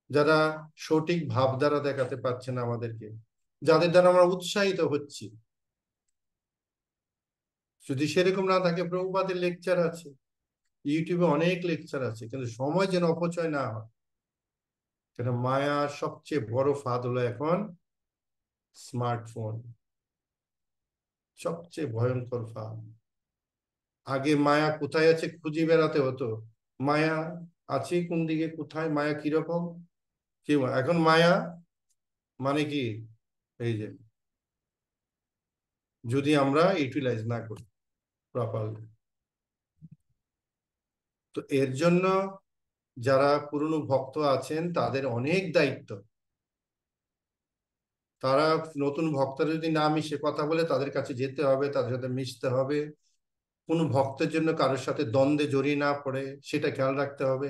[SPEAKER 1] যারা সঠিক ভাবধারা দেখাতে পারছে না আমাদেরকে, যাদের দ্বারা আমরা উৎসাহিত হচ্ছি। যদি সেরকম না থাকে, প্রভুপাদের লেকচার আছে, ইউটিউবে অনেক লেকচার আছে, কিন্তু সময় যেন অপচয় না হয়। কেন, মায়ার সবচেয়ে বড় ফাঁদ হলো এখন স্মার্টফোন, সবচেয়ে ভয়ঙ্কর ফাঁদ। আগে মায়া কোথায় আছে খুঁজে বেড়াতে হতো, মায়া আছে কোন দিকে, কোথায় মায়া কিরকম, কি এখন মায়া মানে কি, এই যে, যদি আমরা ইউটিলাইজ না করি প্রপারলি। তো এর জন্য যারা পুরনো ভক্ত আছেন তাদের অনেক দায়িত্ব। তারা নতুন ভক্তরা যদি না মিশে কথা বলে, তাদের কাছে যেতে হবে, তাদের সাথে মিশতে হবে, কোনো ভক্তের জন্য কারোর সাথে দ্বন্দ্বে জড়িয়ে না পড়ে সেটা খেয়াল রাখতে হবে,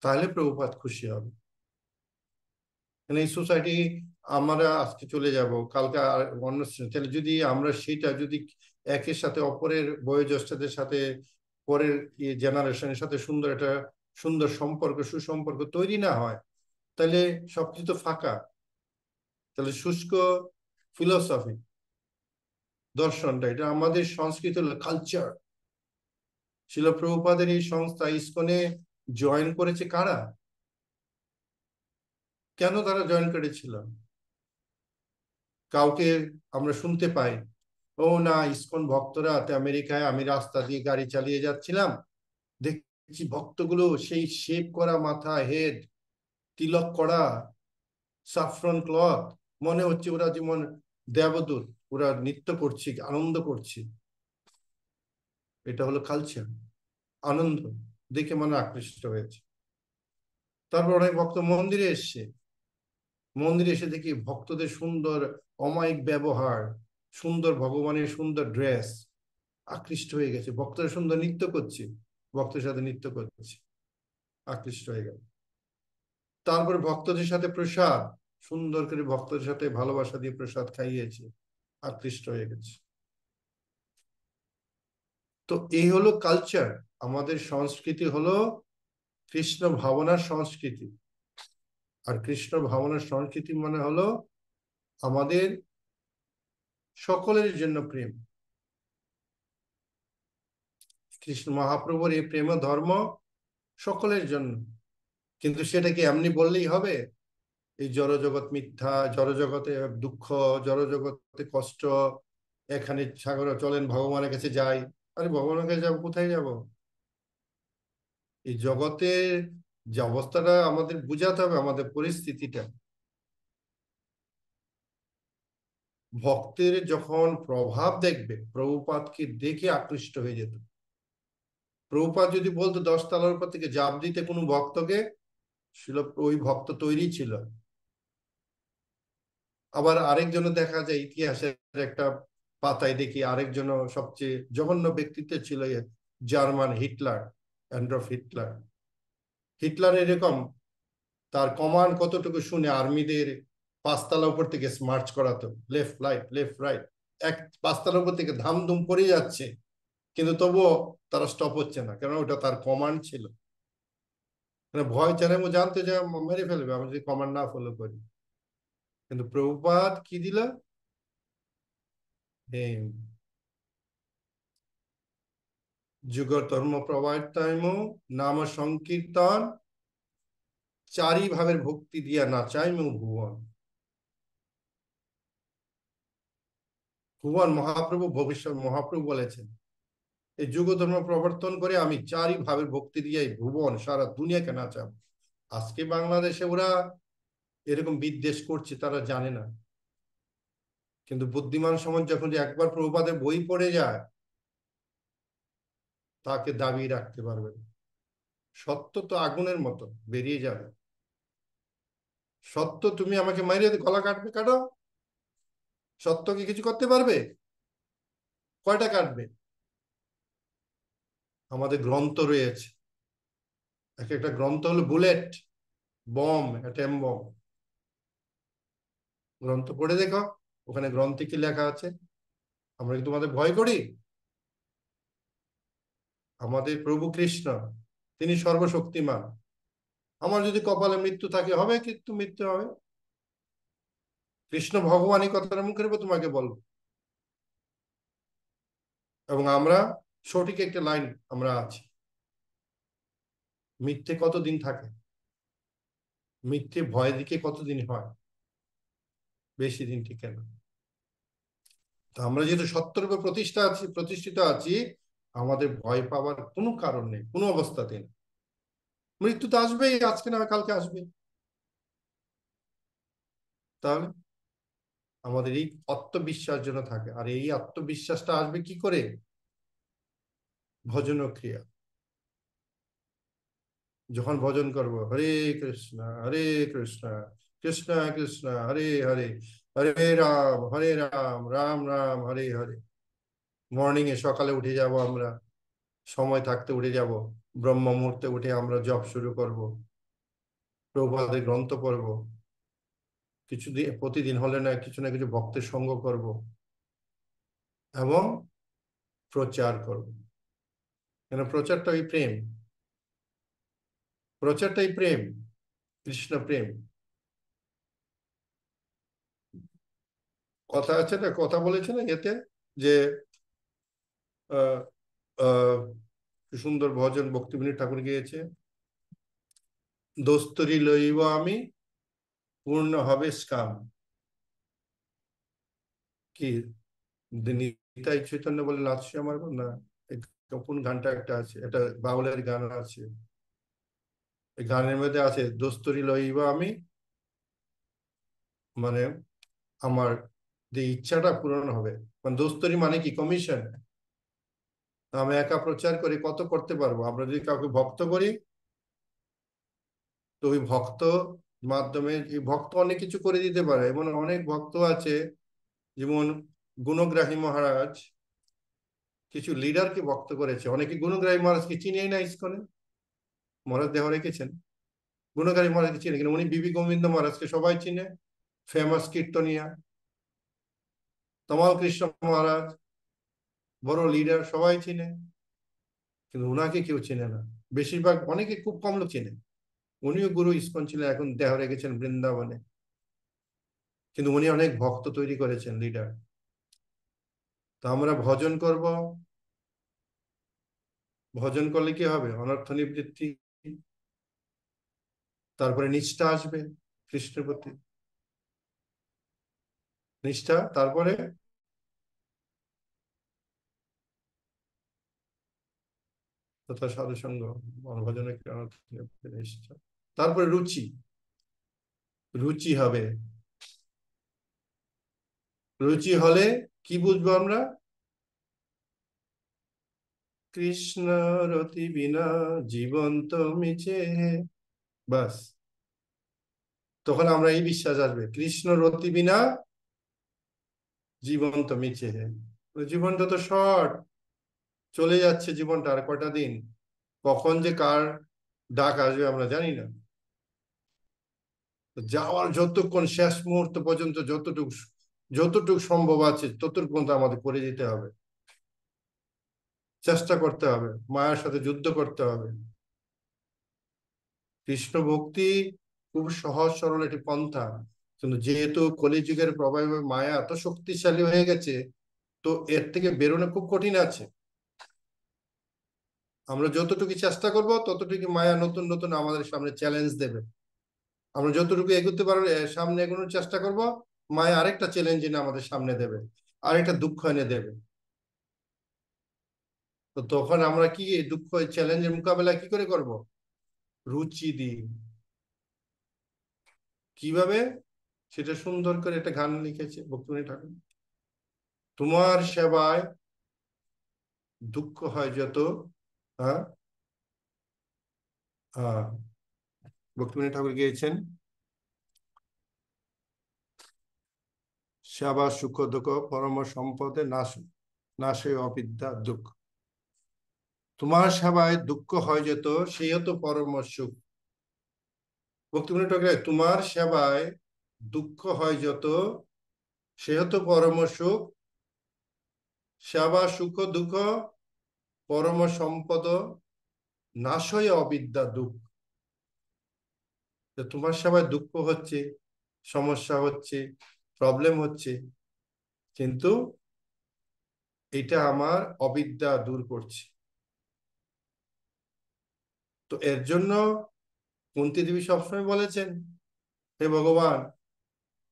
[SPEAKER 1] তাহলে প্রভুপাদ খুশি হবে। মানে এই সোসাইটি, আমরা আজকে চলে যাব, কালকে আর অন্য তাহলে যদি আমরা সেটা যদি একের সাথে অপরের বয়োজ্যেষ্ঠদের সাথে, পরের জেনারেশনের সাথে সুন্দর একটা সুন্দর সম্পর্ক, সুসম্পর্ক তৈরি না হয়, তাহলে সবকিছু তো ফাঁকা, তাহলে শুষ্ক ফিলোসফি, দর্শনটা, এটা আমাদের সংস্কৃতি হলো কালচার। শিল প্রভুপাদের এই সংস্থা ইসকনে জয়েন করেছে কারা, কেন তারা জয়েন করেছিল? কাউকে আমরা শুনতে পাই, ও না, ইসকন ভক্তরা আমেরিকায়, আমি রাস্তা দিয়ে গাড়ি চালিয়ে যাচ্ছিলাম, দেখছি ভক্তগুলো সেই শেপ করা মাথা, হেড, তিলক করা, সাফরন ক্লথ, মনে হচ্ছে ওরা যেমন দেবদূত, ওরা নৃত্য করছে, আনন্দ করছে। এটা হলো কালচার, আনন্দ, দেখে মনে আকৃষ্ট হয়েছে। তারপর অনেক ভক্ত মন্দিরে এসছে, মন্দিরে এসে দেখি ভক্তদের সুন্দর অমায়িক ব্যবহার, সুন্দর ভগবানের সুন্দর ড্রেস, আকৃষ্ট হয়ে গেছে, ভক্তরা সুন্দর নৃত্য করছে, ভক্তের সাথে নৃত্য করছে, আকৃষ্ট হয়ে গেল। তারপর ভক্তদের সাথে প্রসাদ, সুন্দর করে ভক্তদের সাথে ভালোবাসা দিয়ে প্রসাদ খাইয়েছে, আকৃষ্ট হয়ে গেছে। তো এই হলো কালচার, আমাদের সংস্কৃতি হলো কৃষ্ণ ভাবনার সংস্কৃতি। আর কৃষ্ণ ভাবনার সংস্কৃতি মানে হলো আমাদের সকলের জন্য প্রেম। কৃষ্ণ মহাপ্রভুর এই প্রেম ধর্ম সকলের জন্য। কিন্তু সেটা কি এমনি বললেই হবে? এই জড়জগৎ মিথ্যা, জড়জগতে দুঃখ, জড়জগতে কষ্ট, এখানে সাগরে চলেন ভগবানের কাছে যাই। আরে ভগবানের কাছে যাবো, কোথায় যাব? এই জগতের যে অবস্থাটা আমাদের বুঝাতে হবে, আমাদের পরিস্থিতিটা। ভক্তের যখন প্রভাব দেখবে, প্রভুপাদকে দেখে আকৃষ্ট হয়ে যেত। প্রভুপাদ যদি বলতো 10 তলার উপর থেকে ঝাঁপ দিতে কোনো ভক্তকে, ছিল ওই ভক্ত তৈরি ছিল। আবার আরেকজনও দেখা যায় ইতিহাসের একটা পাতায় দেখি, আরেকজনও সবচেয়ে জঘন্য ব্যক্তিত্ব ছিল German Hitler, Adolf Hitler. Hitler এরকম, তার কমান্ড কতটুকু শুনে আর্মিদের 5 তলা উপর থেকে মার্চ করাতো, লেফট রাইট লেফট রাইট। 5 তলার উপর থেকে ধামধুম পড়ে যাচ্ছে, কিন্তু তবুও তারা স্টপ হচ্ছে না, কারণ ওটা তার কমান্ড ছিল। মানে ভয় জানে, ও জানতে যে মেরে ফেলবে আমি যদি কমান্ড না ফলো করি। কিন্তু প্রভুপাদ কি দিল? যুগ ধর্ম প্রবর্তায়ম নাম সংকীর্তন, চারি ভাবের ভক্তি দিয়া নাচাইম ভুবন। ভুবন মহাপ্রভু, ভবিষ্যৎ মহাপ্রভু বলেছেন, এই যুগ ধর্ম প্রবর্তন করে আমি চারি ভাবের ভক্তি দিয়ে ভুবন সারা দুনিয়াকে নাচাবো। আজকে বাংলাদেশে ওরা এরকম বিদ্বেষ করছে, তারা জানে না। কিন্তু বুদ্ধিমান সমাজ যখন যে একবার প্রভুপাদের বই পড়ে যায়, তাকে দাবিয়ে রাখতে পারবে না। সত্য তো আগুনের মতো বেরিয়ে যাবে। সত্য তুমি আমাকে মাইরে গলা কাটবে, কাটো। সত্য কি কিছু করতে পারবে? কয়টা কাটবে? আমাদের গ্রন্থ রয়েছে, এক একটা গ্রন্থ হলো বুলেট, বম, অ্যাটম বম। গ্রন্থ পড়ে দেখো, ওখানে গ্রন্থে কি লেখা আছে। আমরা কি তোমাদের ভয় করি? আমাদের প্রভু কৃষ্ণ, তিনি সর্বশক্তিমান। আমার যদি কপালে মৃত্যু থাকে, হবে, কিন্তু মৃত্যু হবে। কৃষ্ণ ভগবান এই কথাটা মুখের উপর তোমাকে বলবো। এবং আমরা সঠিক একটা লাইন আমরা আছি। মিথ্যে কতদিন থাকে? মিথ্যে ভয় দিকে কতদিন হয়? বেশি দিন টিকে না। তো আমরা যেহেতু সত্যের উপর প্রতিষ্ঠিত আছি, আমাদের ভয় পাওয়ার কোনো কারণ নেই, কোনো অবস্থাতে নেই। মৃত্যু তো আসবেই, আজকে না কালকে আসবে। তাহলে আমাদের এই আত্মবিশ্বাস যেন থাকে। আর এই আত্মবিশ্বাসটা আসবে কি করে? ভজন ক্রিয়া। যখন ভজন করব, হরে কৃষ্ণ কৃষ্ণ কৃষ্ণ হরে হরে, হরে রাম রাম রাম হরে হরে। মর্নিং এ সকালে উঠে যাব আমরা, সময় থাকতে উঠে যাব, ব্রহ্ম মুহূর্তে উঠে আমরা জপ শুরু করব, প্রভুপাদের গ্রন্থ পড়ব, কিছুদিন প্রতিদিন হলে না কিছু না কিছু ভক্তের সঙ্গ করব, এবং প্রচার করব। কেন প্রচারটাই প্রেম, প্রচারটাই প্রেম, কৃষ্ণ প্রেম। কথা আছে না, কথা বলেছে না এতে, যে আহ আহ কি সুন্দর ভজন ভক্তিবিনোদ ঠাকুর গিয়েছে, দোস্তরি লইব আমি পূর্ণ হবে স্কাম। কি নিতাই চৈতন্য বলে নাচছে আমার না, কোন গানটা একটা আছে, এটা বাউলের গান আছে। এই গানের মধ্যে আছে দোস্তরি লইব আমি, মানে আমার যে ইচ্ছাটা পূরণ হবে। মানে দোস্তরি মানে কি? কমিশন। আমি একা প্রচার করি, কত করতে পারবো? আমরা যদি কাউকে ভক্ত করি, তো ওই ভক্ত মাধ্যমে এই ভক্ত অনেক কিছু করে দিতে পারে। এমন অনেক ভক্ত আছে, যেমন গুণগ্রাহী মহারাজ কিছু লিডারকে ভক্ত করেছে। অনেকে গুণগ্রাহী মহারাজকে চিনেই না ইস্কনে, মহারাজ দেহ রেখেছেন। গুণগ্রাহী মহারাজকে চিনে, কিন্তু উনি বিবি গোবিন্দ মহারাজকে সবাই চিনে, ফেমাস কীর্তনিয়া। তমাল কৃষ্ণ মহারাজ বড় লিডার, সবাই চিনে, কিন্তু উনাকে কেউ চেনে না। বেশিরভাগ, অনেকে খুব কম লোক চেনে। উনিও গুরু ইস্কন ছিলেন, এখন দেহ রেখেছেন বৃন্দাবনে, কিন্তু উনি অনেক ভক্ত তৈরি করেছেন, লিডার। তো আমরা ভজন করব, ভজন করলে কি হবে? অনর্থ নিবৃত্তি, তারপরে নিষ্ঠা আসবে কৃষ্ণের প্রতি, নিষ্ঠা, তারপরে তথা সাধুসঙ্গ, ভজনে নিষ্ঠা, তারপরে রুচি, রুচি হবে। রুচি হলে কি বুঝবো আমরা? কৃষ্ণ রতি বিনা জীবন্ত মিছে, বাস। তখন আমরা এই বিশ্বাস আসবে, কৃষ্ণ রতি বিনা জীবন্ত মিছে। জীবনটা তো শর্ট, চলে যাচ্ছে জীবনটা, আর কটা দিন, কখন যে কার ডাক আসবে আমরা জানি না। যাওয়ার যতক্ষণ, শেষ মুহূর্ত পর্যন্ত যতটুকু যতটুকু সম্ভব আছে ততটুকু পর্যন্ত আমাদের করে যেতে হবে, চেষ্টা করতে হবে, মায়ের সাথে যুদ্ধ করতে হবে। কৃষ্ণ ভক্তি খুব সহজ সরল একটি পন্থা, কিন্তু যেহেতু কলিযুগের প্রভাবে মায়া এত শক্তিশালী হয়ে গেছে, তো এর থেকে বেরোনো খুব কঠিন আছে। আমরা যতটুকু চেষ্টা করব ততটুকু মায়া নতুন নতুন আমাদের সামনে চ্যালেঞ্জ দেবে। আমরা যতটুকু এগোতে পারবো, সামনে এগোনোর চেষ্টা করব, মায়া আরেকটা চ্যালেঞ্জ এনে আমাদের সামনে দেবে, আরেকটা দুঃখ এনে দেবে। তো তখন আমরা কি এই দুঃখ, চ্যালেঞ্জের মোকাবেলা কি করে করব? রুচি দিই। কিভাবে? সেটা সুন্দর করে একটা গান লিখেছে ভক্তিমণি ঠাকুর। তোমার সেবায় দুঃখ হয় যত, হ্যাঁ, ভক্তিমণি ঠাকুর গিয়েছেন, সেবা সুখ দুঃখ পরম সম্পদে নাশ, নাশে অবিদ্যা দুঃখ। তোমার সেবায় দুঃখ হয় যেত, সেই হতো পরম সুখ। ভক্তিমণি ঠাকুর, তোমার সেবায় দুঃখ হয় যত, সে হতো পরম সুখ। সেবা সুখ দুঃখ পরম সম্পদ, নাশয় অবিদ্যা দুঃখ। তোমার সেবায় দুঃখ হচ্ছে, সমস্যা হচ্ছে, প্রবলেম হচ্ছে, কিন্তু এটা আমার অবিদ্যা দূর করছে। তো এর জন্য কুন্তী দেবী সবসময় বলেছেন, হে ভগবান,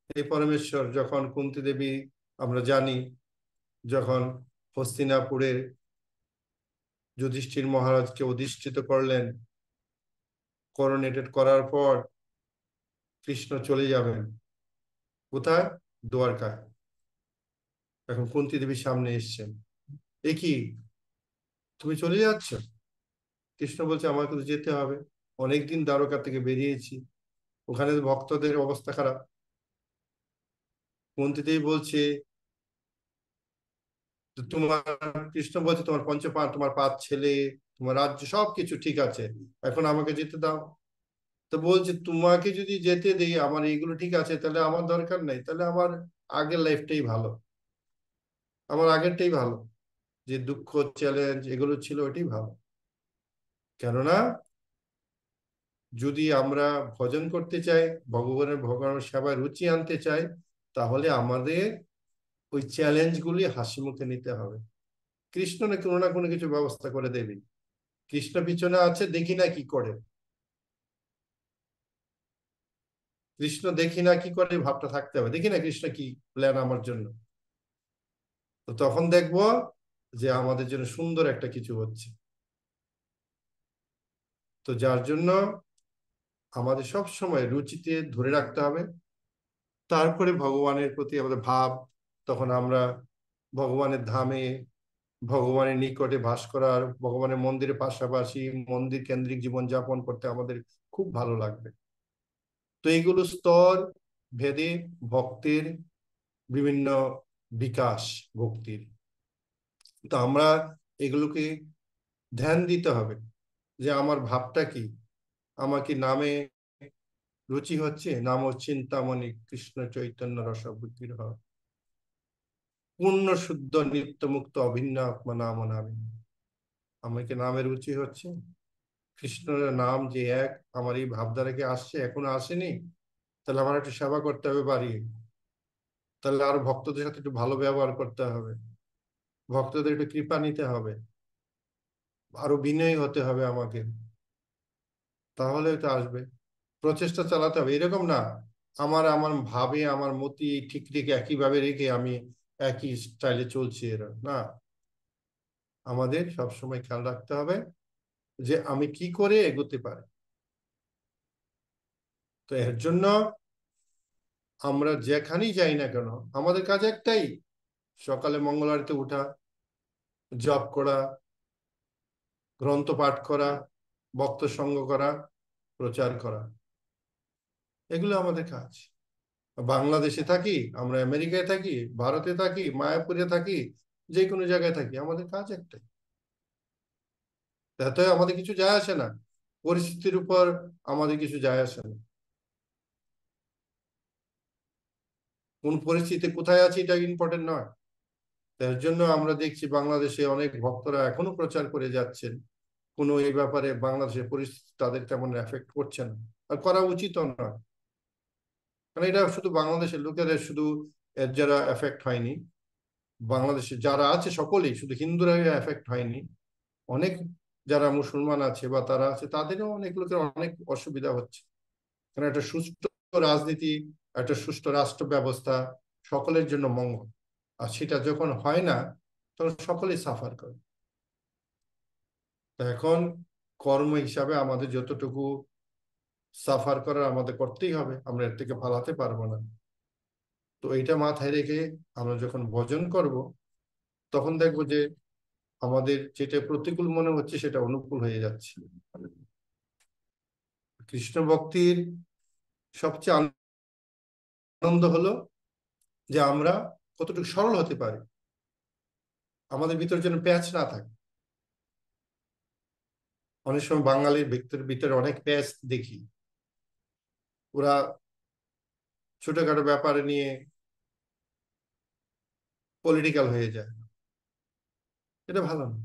[SPEAKER 1] হে পরমেশ্বর, যখন কুন্তী দেবী, আমরা জানি, যখন হস্তিনাপুরের যুধিষ্ঠির মহারাজকে অধিষ্ঠিত করলেন, করোনেটেড করার পর কৃষ্ণ চলে যাবেন কোথায়? দ্বারকায়। এখন কুন্তী দেবীর সামনে এসছেন, এ কি, তুমি চলে যাচ্ছ? কৃষ্ণ বলছে, আমাকে তো যেতে হবে, অনেকদিন দ্বারকা থেকে বেরিয়েছি, ওখানে ভক্তদের অবস্থা খারাপ। কুন্তী দেবী বলছে, তোমার, কৃষ্ণ বলছে, তোমার পঞ্চপাণ, তোমার 5 ছেলে, তোমার রাজ্য সবকিছু ঠিক আছে, এখন আমাকে যেতে দাও। তো বলছে, তোমাকে যদি যেতে দিই, আমার এইগুলো ঠিক আছে, তাহলে আমার দরকার নেই, তাহলে আমার আগের লাইফটাই ভালো, আমার আগেরটাই ভালো, যে দুঃখ চ্যালেঞ্জ এগুলো ছিল ওইটাই ভালো। কেননা যদি আমরা ভজন করতে চাই, ভগবানের সেবায় রুচি আনতে চাই, তাহলে আমাদের ওই চ্যালেঞ্জ গুলি হাসি মুখে নিতে হবে। কৃষ্ণ না কোনো না কোনো কিছু ব্যবস্থা করে দেবে, কৃষ্ণ পিছনে আছে, দেখি না কি করে, কৃষ্ণ দেখি না কি করে ভাবটা থাকতে হবে, দেখি না কৃষ্ণ কি প্ল্যান আমার জন্য। তো তখন দেখবো যে আমাদের জন্য সুন্দর একটা কিছু হচ্ছে। তো যার জন্য আমাদের সব সময় রুচিতে ধরে রাখতে হবে, তারপরে ভগবানের প্রতি আমাদের ভাব, তখন আমরা ভগবানের ধামে, ভগবানের নিকটে বাস করার, ভগবানের মন্দিরের পাশাপাশি মন্দির কেন্দ্রিক জীবন যাপন করতে আমাদের খুব ভালো লাগবে। তো এইগুলো স্তর ভেদে ভক্তের বিভিন্ন বিকাশ, ভক্তির। তো আমরা এগুলোকে ধ্যান দিতে হবে, যে আমার ভাবটা কি, আমার কি নামে রুচি হচ্ছে, নাম ও চিন্তামণি কৃষ্ণ চৈতন্য রস বিগ্রহ, পূর্ণ শুদ্ধ নিত্য মুক্ত অভিন্ন আত্মা নাম নামে, আমার কি নামে রুচি হচ্ছে? কৃষ্ণের নাম যে এক, আমার এই ভাবধারাকে আসছে, এখনো আসেনি, তাহলে আমার একটু সেবা করতে হবে বাড়ি, তাহলে আরো ভক্তদের সাথে একটু ভালো ব্যবহার করতে হবে, ভক্তদের একটু কৃপা নিতে হবে, আরো বিনয়ী হতে হবে আমাকে, তাহলে তো আসবে। প্রচেষ্টা চালাতে হবে, এরকম না আমার আমার ভাবে আমার মতি ঠিক রেখে একইভাবে রেখে আমি একই স্টাইলে চলছি, এরা না। আমাদের সবসময় খেয়াল রাখতে হবে যে আমি কি করে এগোতে পারি। তো এর জন্য আমরা যেখানেই যাই না কেন, আমাদের কাজ একটাই, সকালে মঙ্গল আরতিতে উঠা, জপ করা, গ্রন্থ পাঠ করা, ভক্ত সঙ্গ করা, প্রচার করা, এগুলো আমাদের কাজ। বাংলাদেশে থাকি, আমরা আমেরিকায় থাকি, ভারতে থাকি, মায়াপুরে থাকি, যে কোনো জায়গায় থাকি, আমাদের কাজ একটাই। তাতে আমাদের কিছু যায় আসে না, পরিস্থিতির উপর আমাদের কিছু যায় আসে না, কোন পরিস্থিতি কোথায় আছে এটা ইম্পর্টেন্ট নয়। তার জন্য আমরা দেখছি বাংলাদেশে অনেক ভক্তরা এখনো প্রচার করে যাচ্ছেন, কোনো এই ব্যাপারে বাংলাদেশের পরিস্থিতি তাদের তেমন এফেক্ট করছে না, আর করা উচিত নয়। কারণ এটা শুধু বাংলাদেশের লোকেদের শুধু এর যারা এফেক্ট হয়নি, বাংলাদেশে যারা আছে সকলেই, শুধু হিন্দুরা এফেক্ট হয়নি, অনেক যারা মুসলমান আছে বা তারা আছে তাদেরও অনেক লোকের অনেক অসুবিধা হচ্ছে। কারণ একটা সুষ্ঠু রাজনীতি, একটা সুষ্ঠু রাষ্ট্র ব্যবস্থা সকলের জন্য মঙ্গল, আর সেটা যখন হয় না তখন সকলেই সাফার করে। তো এখন কর্ম হিসাবে আমাদের যতটুকু সাফার করার আমাদের করতেই হবে, আমরা এর থেকে পালাতে পারবো না। তো এইটা মাথায় রেখে আমরা যখন ভজন করব, তখন দেখবো যে আমাদের যেটা প্রতিকূল মনে হচ্ছে সেটা অনুকূল হয়ে যাচ্ছে। কৃষ্ণ ভক্তির সবচেয়ে আনন্দ হলো যে আমরা কতটুকু সরল হতে পারি, আমাদের ভিতরে যেন প্যাচ না থাকে। অনেক সময় বাঙালির ভিতরে ভিতরে অনেক প্যাচ দেখি, ওরা ছোটখাটো ব্যাপার নিয়ে পলিটিক্যাল হয়ে যায়, এটা ভালো না।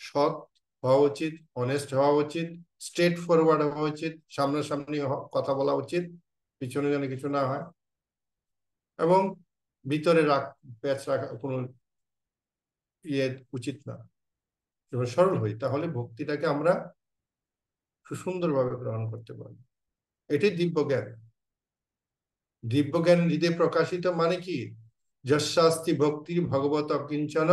[SPEAKER 1] সৎ হওয়া উচিত, অনেস্ট হওয়া উচিত, স্ট্রেট ফরওয়ার্ড হওয়া উচিত, সামনাসামনি কথা বলা উচিত, পিছনে যেন কিছু না হয়, এবং ভিতরে প্যাচ রাখা কোনো ইয়ে উচিত না। যখন সরল হই তাহলে ভক্তিটাকে আমরা সুন্দরভাবে গ্রহণ করতে পারি। এটাই দিব্য জ্ঞান। দিব্য জ্ঞান হৃদয়ে প্রকাশিত মানে কি? যশাস্তি ভক্তির ভগবত কিঞ্চন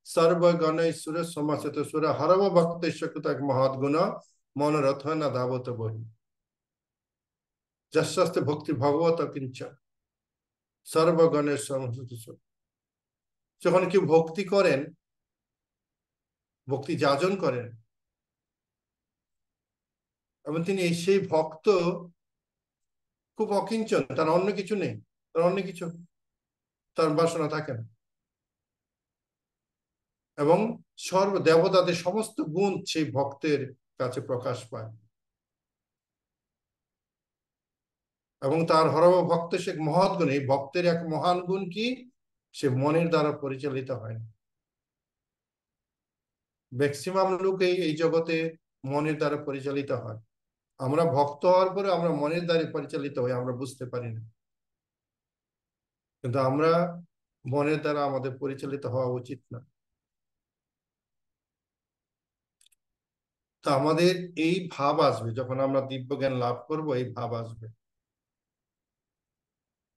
[SPEAKER 1] সর্বগণৈশ্বর সমাসিত সুর হরব ভক্তেশ্বকুতক মহৎ গুণ মনোরথ না ধাবত বহি। যশাস্তি ভক্তি ভগবত কিঞ্চন সর্বগণের সমাসিত সুর। যখন কেউ ভক্তি করেন, ভক্তি যাজন করেন, এবং তিনি সেই ভক্ত খুব অকিঞ্চন, তার অন্য কিছু নেই, তার অন্য কিছু তার বাসনা থাকে না, এবং সর্ব দেবতাদের সমস্ত গুণ সেই ভক্তের কাছে প্রকাশ পায়, এবং তার হরব ভক্ত সে মহৎ গুণ। এই ভক্তের এক মহান গুণ কি? সে মনের দ্বারা পরিচালিত হয় না। ম্যাক্সিমাম লোক এই জগতে মনের দ্বারা পরিচালিত হয়। আমরা ভক্ত হওয়ার পরে আমরা মনের দ্বারা পরিচালিত হই, আমরা বুঝতে পারি না, কিন্তু আমরা মনের দ্বারা আমাদের পরিচালিত হওয়া উচিত না। তো আমাদের এই ভাব আসবে যখন আমরা দিব্য জ্ঞান লাভ করব, এই ভাব আসবে।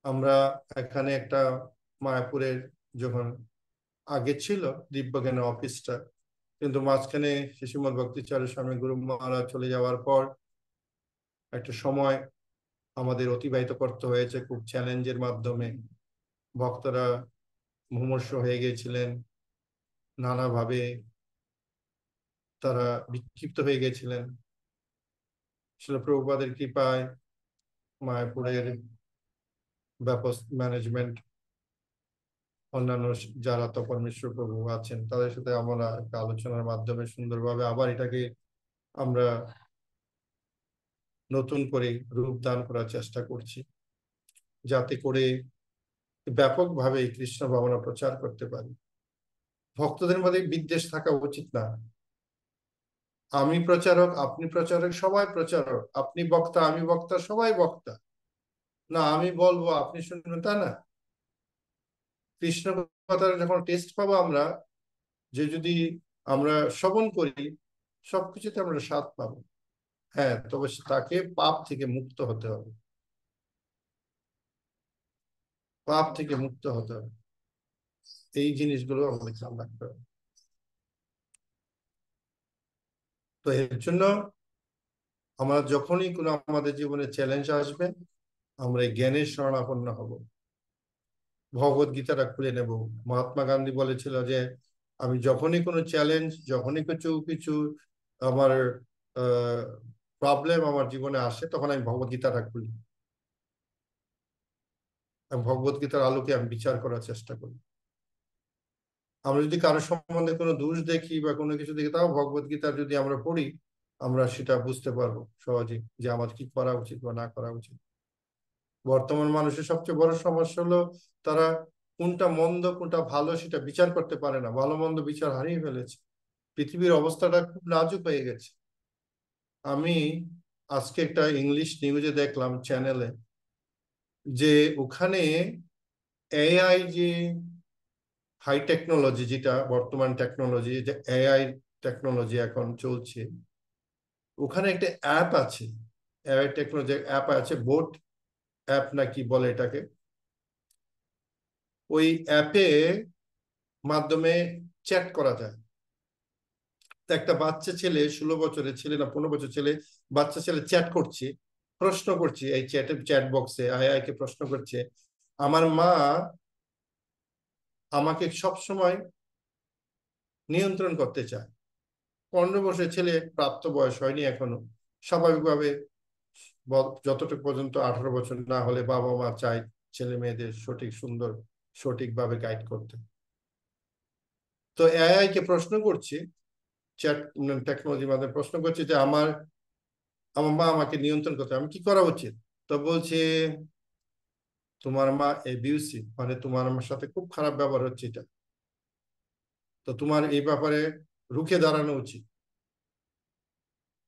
[SPEAKER 1] আমরা এখানে একটা মায়াপুরের যখন আগে ছিল দিব্যজ্ঞানের অফিসটা, কিন্তু মাঝখানে শ্রীমদ ভক্তিচার্য স্বামী গুরু মহারাজ চলে যাওয়ার পর একটা সময় আমাদের অতিবাহিত করতে হয়েছে খুব চ্যালেঞ্জের মাধ্যমে। ভক্তরা মুমূর্ষু হয়ে গিয়েছিলেন, নানাভাবে তারা বিক্ষিপ্ত হয়ে গেছিলেন। শিল প্রভুপাদের কৃপায় মায়াপুরের ব্যবস্থা ম্যানেজমেন্ট, অন্যান্য যারা তপন মিশ্র প্রভু আছেন, তাদের সাথে আমরা একটা আলোচনার মাধ্যমে সুন্দরভাবে আবার এটাকে আমরা নতুন করে রূপদান করার চেষ্টা করছি, যাতে করে ব্যাপকভাবে কৃষ্ণ ভাবনা প্রচার করতে পারি। ভক্তদের মধ্যে বিদ্বেষ থাকা উচিত না, আমি প্রচারক, আপনি প্রচারক, সবাই প্রচারক, আপনি বক্তা, আমি বক্তা, সবাই বক্তা। না আমি বলবো আপনি শুনবেন তা না। কৃষ্ণ কথার যখন টেস্ট পাবো আমরা, যে যদি আমরা শ্রবণ করি, সবকিছুতে আমরা স্বাদ পাবো। হ্যাঁ, তবে তাকে পাপ থেকে মুক্ত হতে হবে, পাপ থেকে মুক্ত হতে হবে। এই জিনিসগুলো আমাদের খেয়াল রাখতে হবে। তো এর জন্য আমরা যখনই কোনো আমাদের জীবনে চ্যালেঞ্জ আসবে, আমরা এই জ্ঞানের শরণাপন্ন হব, ভগবত গীতাটা খুলে নেব। মহাত্মা গান্ধী বলেছিল যে আমি যখনই কোনো চ্যালেঞ্জ, যখনই কিছু কিছু আমার প্রবলেম আমার জীবনে আসে, তখন আমি ভগবত গীতাটা খুলি, ভগবত গীতার আলোকে আমি বিচার করার চেষ্টা করি। আমরা যদি কারোর সম্বন্ধে কোনো দোষ দেখি বা কোনো কিছু দেখি, তাও ভগবত গীতা যদি আমরা পড়ি, আমরা সেটা বুঝতে পারবো সহজেই যে আমার কি করা উচিত বা না করা উচিত। বর্তমান মানুষের সবচেয়ে বড় সমস্যা হলো তারা কোনটা মন্দ কোনটা ভালো সেটা বিচার করতে পারে না, ভালো মন্দ বিচার হারিয়ে ফেলেছে। পৃথিবীর অবস্থাটা খুব নাজুক হয়ে গেছে। আমি আজকে একটা ইংলিশ নিউজে দেখলাম চ্যানেলে, যে ওখানে এআই, যে হাই টেকনোলজি, যেটা বর্তমান টেকনোলজি, যে এআই টেকনোলজি এখন চলছে, ওখানে একটা অ্যাপ আছে, এআই টেকনোলজি অ্যাপ আছে, বোট অ্যাপ না কি বলে এটাকে। ওই অ্যাপে মাধ্যমে চ্যাট করা যায়। তো একটা বাচ্চা ছেলে, 16 বছরের ছেলে না 15 বছর ছেলে, বাচ্চা ছেলে চ্যাট করছে, প্রশ্ন করছে এই চ্যাট বক্সে, আই কে প্রশ্ন করছে, আমার মা আমাকে সব সময় নিয়ন্ত্রণ করতে চায়। 15 বছরের ছেলে, প্রাপ্ত বয়স হয়নি এখনো। স্বাভাবিকভাবে যতটুকু পর্যন্ত 18 বছর না হলে বাবা মা চায় ছেলে মেয়েদের সঠিক সুন্দর সঠিকভাবে গাইড করতে। তো এআই কে প্রশ্ন করছি, চ্যাট টেকনোলজির মাধ্যমে প্রশ্ন করছি যে আমার আমার মা আমাকে নিয়ন্ত্রণ করতে, আমি কি করা উচিত? তো বলছে তোমার মা এবিউসিভ, মানে তোমার আমার সাথে খুব খারাপ ব্যবহার হচ্ছে এটা, তো তোমার এই ব্যাপারে রুখে দাঁড়ানো উচিত,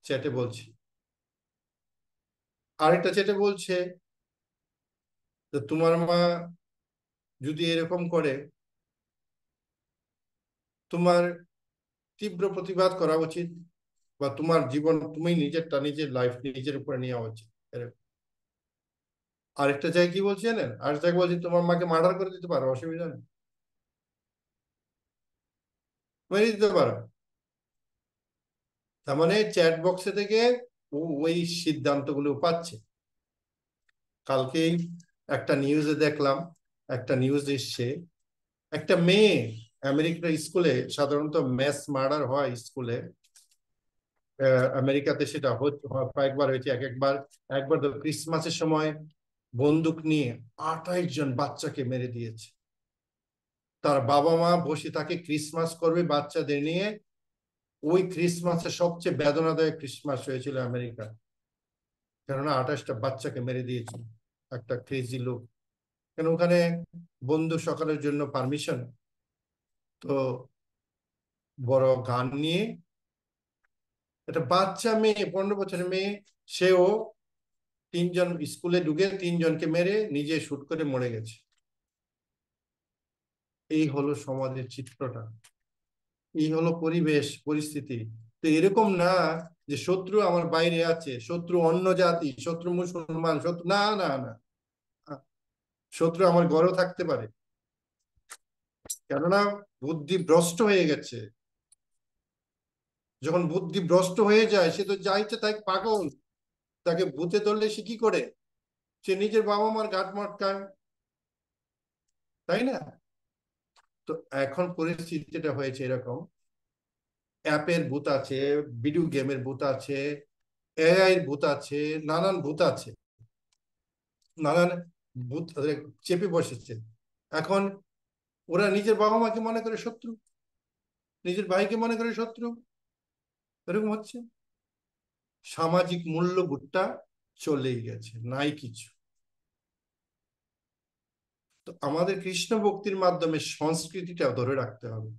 [SPEAKER 1] চ্যাটে বলছি। আরেকটা চ্যাটে বলছে যে তোমার মা যদি এরকম করে, তোমার তীব্র প্রতিবাদ করা উচিত, বা তোমার জীবন তুমি নিজেরটা, নিজের লাইফ নিজের উপরে নেওয়া উচিত। আরেকটা জায়গায় কি বলছি জানেন? আরেকটা জায়গায় বলছি তোমার মাকে মার্ডার করে দিতে পারো, অসুবিধা নেই, মেরে দিতে পারো। তার মানে চ্যাট বক্সে থেকে ও ওই সিদ্ধান্তগুলো পাচ্ছে। কালকেই একটা নিউজে দেখলাম, একটা নিউজ এসছে, একটা মেয়ে আমেরিকার স্কুলে, সাধারণত ম্যাস মার্ডার হয় স্কুলে, আমেরিকাতে সেটা কয়েকবার হয়েছে। একবার একবার তো ক্রিসমাসের সময় বন্দুক নিয়ে 28 জন বাচ্চাকে মেরে দিয়েছে। তার বাবা মা বসে থাকে, ক্রিসমাস করবে বাচ্চাদের নিয়ে। ওই ক্রিসমাসের সবচেয়ে বেদনাদায়ক ক্রিসমাস হয়েছিল আমেরিকা, কেননা 28টা বাচ্চাকে মেরে দিয়েছিল একটা ক্রেজি লোক। কেন ওখানে বন্ধু সকালের জন্য পারমিশন, তো বড় গান নিয়ে একটা বাচ্চা মেয়ে, 15 বছরের মেয়ে, সেও 3 জন স্কুলে ঢুকে 3 জনকে মেরে নিজে শুট করে মরে গেছে। এই হলো সমাজের চিত্রটা, এই হলো পরিবেশ পরিস্থিতি। তো এরকম না যে শত্রু আমার বাইরে আছে, শত্রু অন্য জাতি, শত্রু মুসলমান, শত্রু, না না না, শত্রু আমার ঘরেও থাকতে পারে। কেননা বুদ্ধি ভ্রষ্ট হয়ে গেছে। যখন বুদ্ধি ভ্রষ্ট হয়ে যায়, সে তো যা ইচ্ছে তাই পাগল। তাকে ভূতে ধরলে সে কি করে? সে নিজের বাবা মার ঘাট মটকায়, তাই না? তো এখন পরিস্থিতিটা হয়েছে এরকম, অ্যাপের ভূত আছে, ভিডিও গেমের ভূত আছে, এআই এর ভূত আছে, নানান ভূত আছে, নানান ভূত চেপে বসেছে। এখন ওরা নিজের বাবা মাকে মনে করে শত্রু, নিজের ভাইকে মনে করে শত্রু, এরকম হচ্ছে। সামাজিক মূল্যবোধটা চলেই গেছে, নাই কিছু। তো আমাদের কৃষ্ণ ভক্তির মাধ্যমে সংস্কৃতিটা ধরে রাখতে হবে,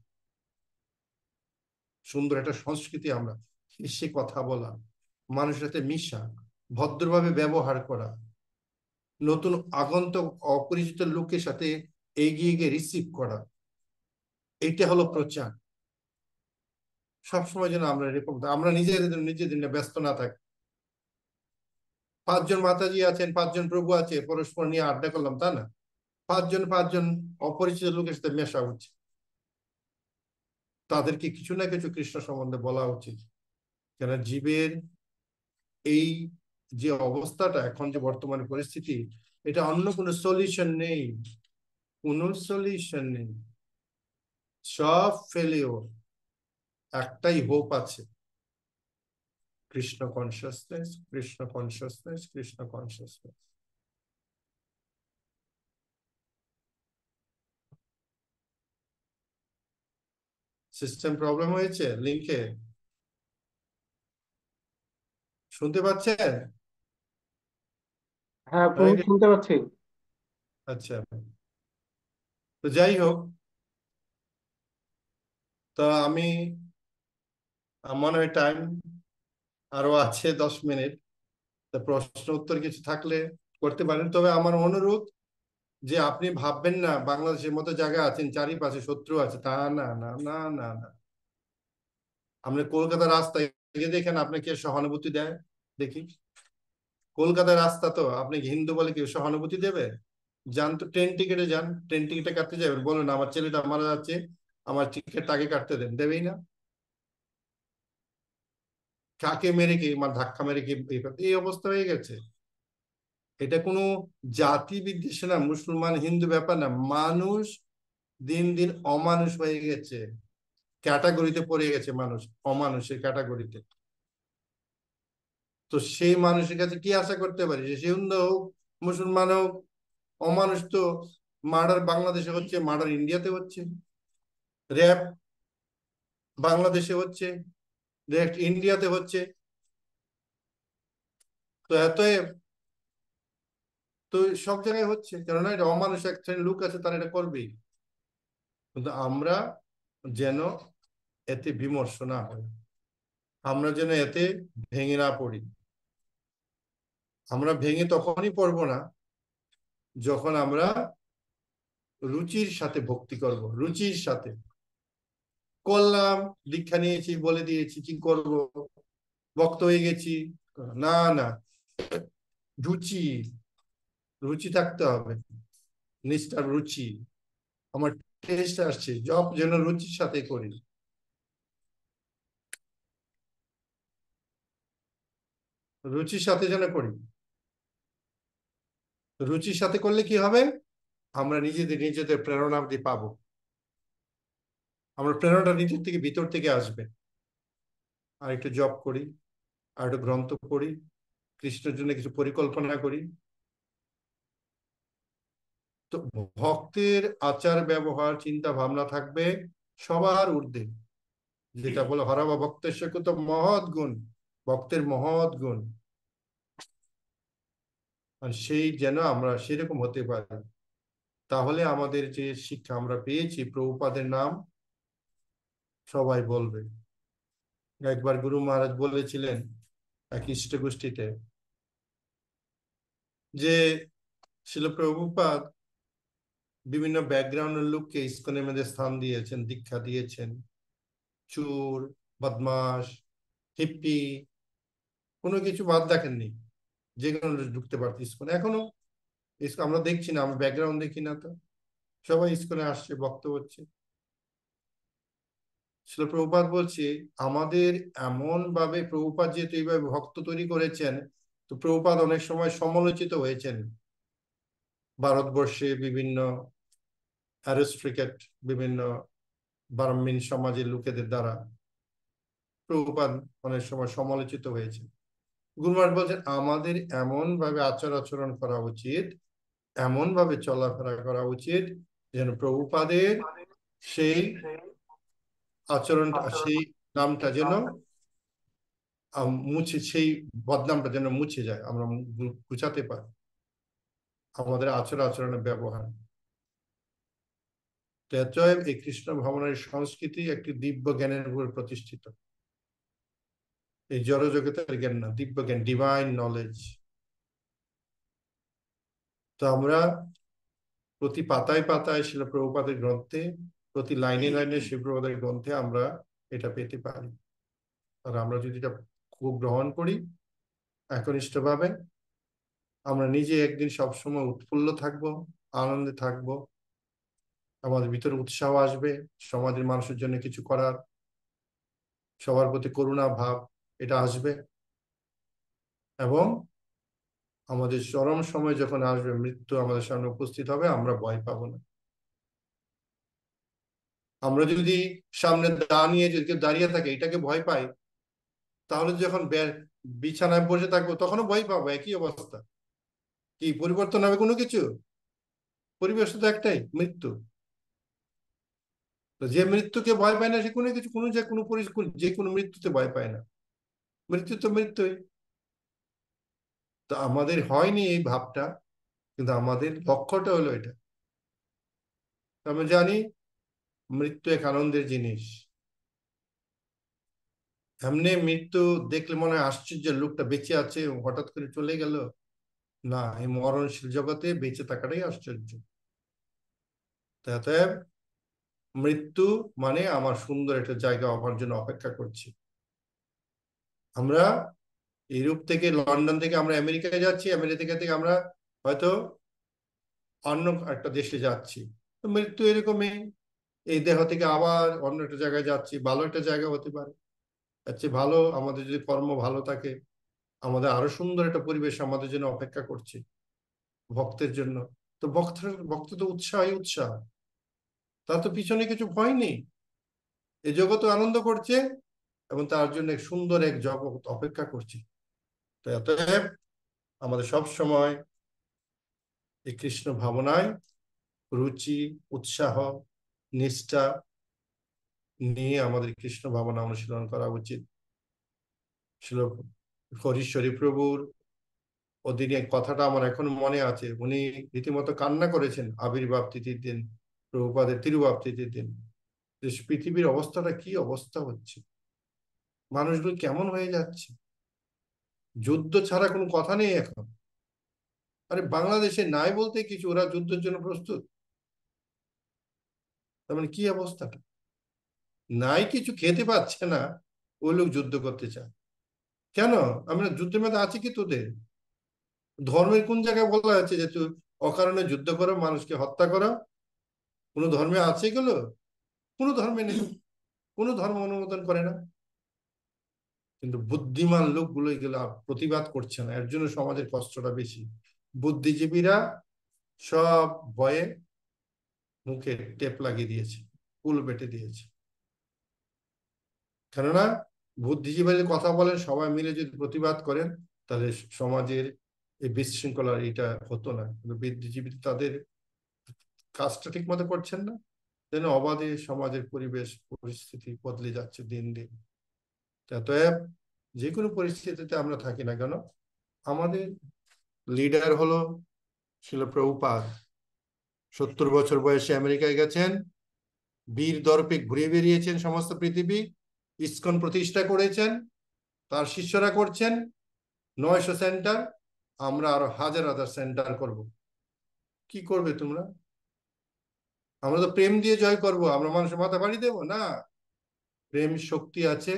[SPEAKER 1] সুন্দর একটা সংস্কৃতি আমরা সে কথা বলা, মানুষের সাথে মিশা, ভদ্রভাবে ব্যবহার করা, নতুন আগন্তুক অপরিচিত লোকের সাথে এগিয়ে গিয়ে রিসিভ করা, এইটা হলো প্রচার। সবসময় যেন আমরা এরকম, আমরা নিজেদের নিয়ে ব্যস্ত না থাকি। 5 জন মাতাজি আছেন, 5 জন প্রভু আছে, পরস্পর নিয়ে আড্ডা করলাম তা না। 5 জন অপরিচিত লোকের সাথে মেশা উচিত, তাদেরকে কিছু না কিছু কৃষ্ণ সম্বন্ধে বলা উচিত। কেন জীবের এই যে অবস্থাটা, এখন যে বর্তমানে পরিস্থিতি, এটা অন্য কোনো সলিউশন নেই, কোনো সলিউশন নেই, সব ফেলিওর। একটাই হোপ আছে, Krishna consciousness, Krishna consciousness, Krishna consciousness. System problem হয়েছে লিঙ্কে, শুনতে পাচ্ছেন?
[SPEAKER 2] হ্যাঁ
[SPEAKER 1] হয়ে
[SPEAKER 2] প্রভু,
[SPEAKER 1] গেছে?
[SPEAKER 2] শুনতে পাচ্ছি।
[SPEAKER 1] আচ্ছা, তো যাই হোক, তো আমি, মনে হয় টাইম আরো আছে 10 মিনিট। তা প্রশ্ন উত্তর কিছু থাকলে করতে পারেন, তবে আমার অনুরোধ যে আপনি ভাববেন না বাংলাদেশের মতো জায়গা আছেন চারিপাশে শত্রু আছে, তা না, না, না, না, না। আপনি কলকাতার রাস্তায় গিয়ে দেখেন, আপনাকে সহানুভূতি দেয়? দেখি, কলকাতার রাস্তা, তো আপনি হিন্দু বলে কেউ সহানুভূতি দেবে? যান তো, ট্রেন টিকিটে যান, ট্রেন টিকিটে কাটতে যাবেন, বলুন আমার ছেলেটা মারা যাচ্ছে, আমার টিকিট আগে কাটতে দেন, দেবেই না। কাকে মেরে কি, মানে ধাক্কা মেরে কি এই অবস্থা হয়ে গেছে? এটা কোনো জাতি বিদ্বেষ না, মুসলমান হিন্দু ব্যাপার না, মানুষ দিন দিন অমানুষ হয়ে গেছে, ক্যাটাগরিতে পড়ে গেছে মানুষ, অমানুষের ক্যাটাগরিতে। তো সেই মানুষের কাছে কি আশা করতে পারি, যে সে হিন্দু হোক, মুসলমান হোক, অমানুষ তো। মার্ডার বাংলাদেশে হচ্ছে, মার্ডার ইন্ডিয়াতে হচ্ছে, র্যাপ বাংলাদেশে হচ্ছে, র্যাপ ইন্ডিয়াতে হচ্ছে। তো এত, তো সব জায়গায় হচ্ছে, কেননা এটা অমানুষ এক শ্রেণীর লোক আছে, তারা এটা করবেই। কিন্তু আমরা যেন এতে বিমর্ষ না হই, আমরা যেন এতে ভেঙে না পড়ি। আমরা ভেঙে তখনই পড়বো না যখন আমরা রুচির সাথে ভক্তি করব, রুচির সাথে করলাম, দীক্ষা নিয়েছি, বলে দিয়েছি কি করব, ভক্ত হয়ে গেছি, না, না, রুচি, রুচি থাকতে হবে, নিষ্ঠার রুচি। আমার টেস্ট আসছে, জব যেন রুচির সাথে করি, রুচির সাথে যেন করি। রুচির সাথে করলে কি হবে, আমরা নিজেদের নিজেদের প্রেরণা পাবো, আমরা প্রেরণাটা নিজের থেকে, ভিতর থেকে আসবে। আর একটু জব করি, আর একটু গ্রন্থ পড়ি, কৃষ্ণের জন্য কিছু পরিকল্পনা করি। তো ভক্তের আচার ব্যবহার চিন্তা ভাবনা থাকবে সবার ঊর্ধ্বে, যেটা বলে হরবা ভক্তের সে তো মহৎ গুণ, ভক্তের মহৎ গুণ। আর সেই যেন আমরা সেরকম হতে পারি, তাহলে আমাদের যে শিক্ষা আমরা পেয়েছি, প্রভুপাদের নাম সবাই বলবে। একবার গুরু মহারাজ বলেছিলেন এক ইষ্ট গোষ্ঠীতে, যে শিল প্রভুপাদ বিভিন্ন ব্যাকগ্রাউন্ডের লোককে ইসকনের মধ্যে স্থান দিয়েছেন, দীক্ষা দিয়েছেন, চোর, বদমাস, হিপ্পি, কোনো কিছু বাদ দেখেননি, যে কোনো ঢুকতে পারতো ইসকনে। এখনো আমরা দেখছি না, আমরা ব্যাকগ্রাউন্ড দেখি না তো, সবাই ইসকনে আসছে, বক্ত হচ্ছে। শিল প্রভুপাদ বলছে, আমাদের এমন ভাবে প্রভুপাদ যেহেতু এইভাবে ভক্ত তৈরি করেছেন, তো প্রভুপাদ অনেক সময় সমালোচিত হয়েছেন ভারতবর্ষে বিভিন্ন অ্যারিস্ট্রিকেট, বিভিন্ন ব্রাহ্মণ সমাজের লোকেদের দ্বারা প্রভুপাদ অনেক সময় সমালোচিত হয়েছে। গুরুমার বলছেন, আমাদের এমন ভাবে আচার আচরণ করা উচিত, এমন ভাবে চলাফেরা করা উচিত, যেন প্রভুপাদের সেই আচরণটা, সেই নামটা যেন মুছে, সেই বদনামটা যেন মুছে যায়, আমরা গুছাতে পারি আমাদের আচার আচরণের ব্যবহার। অতএব এই কৃষ্ণ ভবনের সংস্কৃতি একটি দিব্য জ্ঞানের উপর প্রতিষ্ঠিত। এই জড় জগতের জ্ঞান না, দিব্য জ্ঞান, ডিভাইন নলেজ। তো আমরা প্রতি পাতায় পাতায় শিল প্রভুপাদের গ্রন্থে, প্রতি লাইনে লাইনে শিল প্রভুপাদের গ্রন্থে আমরা এটা পেতে পারি। আর আমরা যদি এটা খুব গ্রহণ করি একনিষ্ঠভাবে, আমরা নিজে একদিন সবসময় উৎফুল্ল থাকবো, আনন্দে থাকবো, আমাদের ভিতরে উৎসাহ আসবে সমাজের মানুষের জন্য কিছু করার, সবার প্রতি করুণা ভাব এটা আসবে। এবং আমাদের চরম সময় যখন আসবে, মৃত্যু আমাদের সামনে উপস্থিত হবে, আমরা ভয় পাবো না। আমরা যদি সামনে দাঁড়িয়ে যদি কেউ দাঁড়িয়ে থাকে এটাকে ভয় পাই, তাহলে যখন বিছানায় বসে থাকবো তখনও ভয় পাবো, একই অবস্থা। কি পরিবর্তন হবে কোনো কিছু? পরিবেশ তো একটাই, মৃত্যু। তো যে মৃত্যুকে ভয় পায় না সে কোনো কিছু, কোনো যে কোনো যে কোনো মৃত্যুতে ভয় পায় না। মৃত্যু তো মৃত্যুই। তো আমাদের হয়নি এই ভাবটা, কিন্তু আমাদের লক্ষ্যটা হলো এটা। আমরা জানি মৃত্যু এক আনন্দের জিনিস। এমনি মৃত্যু দেখলে মনে হয় আশ্চর্য, লোকটা বেঁচে আছে হঠাৎ করে চলে গেল। না, এই মরণশীল জগতে বেঁচে থাকাটাই আশ্চর্য। তাতে মৃত্যু মানে আমার সুন্দর একটা জায়গা আমার জন্য অপেক্ষা করছে। আমরা ইউরোপ থেকে, লন্ডন থেকে আমরা আমেরিকায় যাচ্ছি, আমেরিকা থেকে আমরা হয়তো অন্য একটা দেশে যাচ্ছি। তো মৃত্যু এরকমই, এই দেহ থেকে আবার অন্য একটা জায়গায় যাচ্ছি, ভালো একটা জায়গা হতে পারে। তার চেয়ে ভালো, আমাদের যদি কর্ম ভালো থাকে, আমাদের আরো সুন্দর একটা পরিবেশ আমাদের জন্য অপেক্ষা করছে ভক্তের জন্য। তো ভক্ত তো উৎসাহই উৎসাহ, তার তো পিছনে কিছু ভয় নেই। এই জগৎ আনন্দ করছে এবং তার জন্য এক সুন্দর এক জগৎ অপেক্ষা করছে। তো অতএব আমাদের সব সময় এই কৃষ্ণ ভাবনায় রুচি, উৎসাহ, নিষ্ঠা নিয়ে আমাদের কৃষ্ণ ভাবনা অনুশীলন করা উচিত। ছিল হরিশ্বরী প্রভুর অধীনে কথাটা আমার এখনো মনে আছে। উনি রীতিমতো কান্না করেছেন আবির্ভাব তিথির দিন, প্রভুপাদের তিরুভাব তিথির দিন। পৃথিবীর অবস্থাটা কি অবস্থা হচ্ছে, মানুষগুলো কেমন হয়ে যাচ্ছে, যুদ্ধ ছাড়া কোনো কথা নেই এখন। আরে বাংলাদেশে নাই বলতে কিছু, ওরা যুদ্ধের জন্য প্রস্তুত। তার মানে কি অবস্থাটা, নাই কিছু খেতে পাচ্ছে না, ওই লোক যুদ্ধ করতে চায় কেন? আমরা যুদ্ধের মধ্যে আছি কি তোদের? ধর্মের কোন জায়গায় বলা হয়েছে যে তুই অকারণে যুদ্ধ করো, মানুষকে হত্যা করো? কোনো ধর্মে আছে এগুলো? কোনো ধর্মে নেই, কোনো ধর্ম অনুমোদন করে না। কিন্তু বুদ্ধিমান লোকগুলো এগুলো প্রতিবাদ করছে না, এর জন্য সমাজের কষ্টটা বেশি। বুদ্ধিজীবীরা সব ভয়ে মুখে টেপ লাগিয়ে দিয়েছে, কুল বেটে দিয়েছে। কেননা বুদ্ধিজীবীরা কথা বলেন, সবাই মিলে যদি প্রতিবাদ করেন, তাহলে সমাজের এই বিশৃঙ্খলা এটা হতো না। কিন্তু বুদ্ধিজীবী তাদের কাজটা ঠিক মতো করছেন না, যেন অবাধে সমাজের পরিবেশ পরিস্থিতি বদলে যাচ্ছে দিন দিন। অতএব যে কোনো পরিস্থিতিতে আমরা থাকি না কেন, আমাদের লিডার হলো ছিল প্রভুপাদ। 70 বছর বয়সে আমেরিকায় গেছেন, বীর দর্পে ঘুরে বেরিয়েছেন সমস্ত পৃথিবী, ইসকন প্রতিষ্ঠা করেছেন, তার শিষ্যরা করছেন 900 সেন্টার। আমরা আরো হাজার হাজার সেন্টার করব। কি করবে তোমরা? আমরা তো প্রেম দিয়ে জয় করব, আমরা মানুষের মাথা বাড়ি দেবো না। প্রেম শক্তি আছে,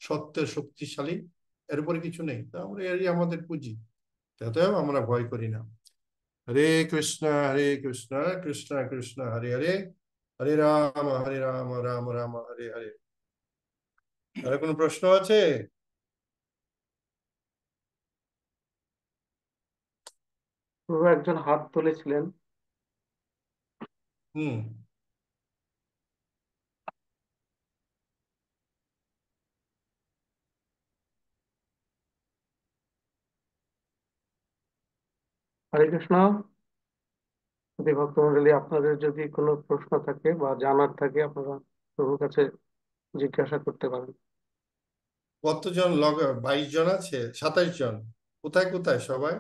[SPEAKER 1] সত্যের শক্তিশালী, এর উপরে কিছু নেই। তা আমরা এরই আমাদের পুঁজি। অতএব আমরা ভয় করি না। হরে কৃষ্ণ হরে কৃষ্ণ, কৃষ্ণ কৃষ্ণ হরে হরে, হরে রাম রাম রাম হরে হরে। আর কোনো প্রশ্ন আছে?
[SPEAKER 2] প্রভু একজন হাত তুলেছিলেন।
[SPEAKER 1] হুম।
[SPEAKER 2] হরে কৃষ্ণ। যদি ভক্তমন্ডলী, আপনাদের যদি কোনো প্রশ্ন থাকে বা জানার থাকে, আপনারা প্রভুর কাছে জিজ্ঞাসা করতে পারেন।
[SPEAKER 1] কতজন 22 জন আছে, 27 জন? কোথায় কোথায় সবাই?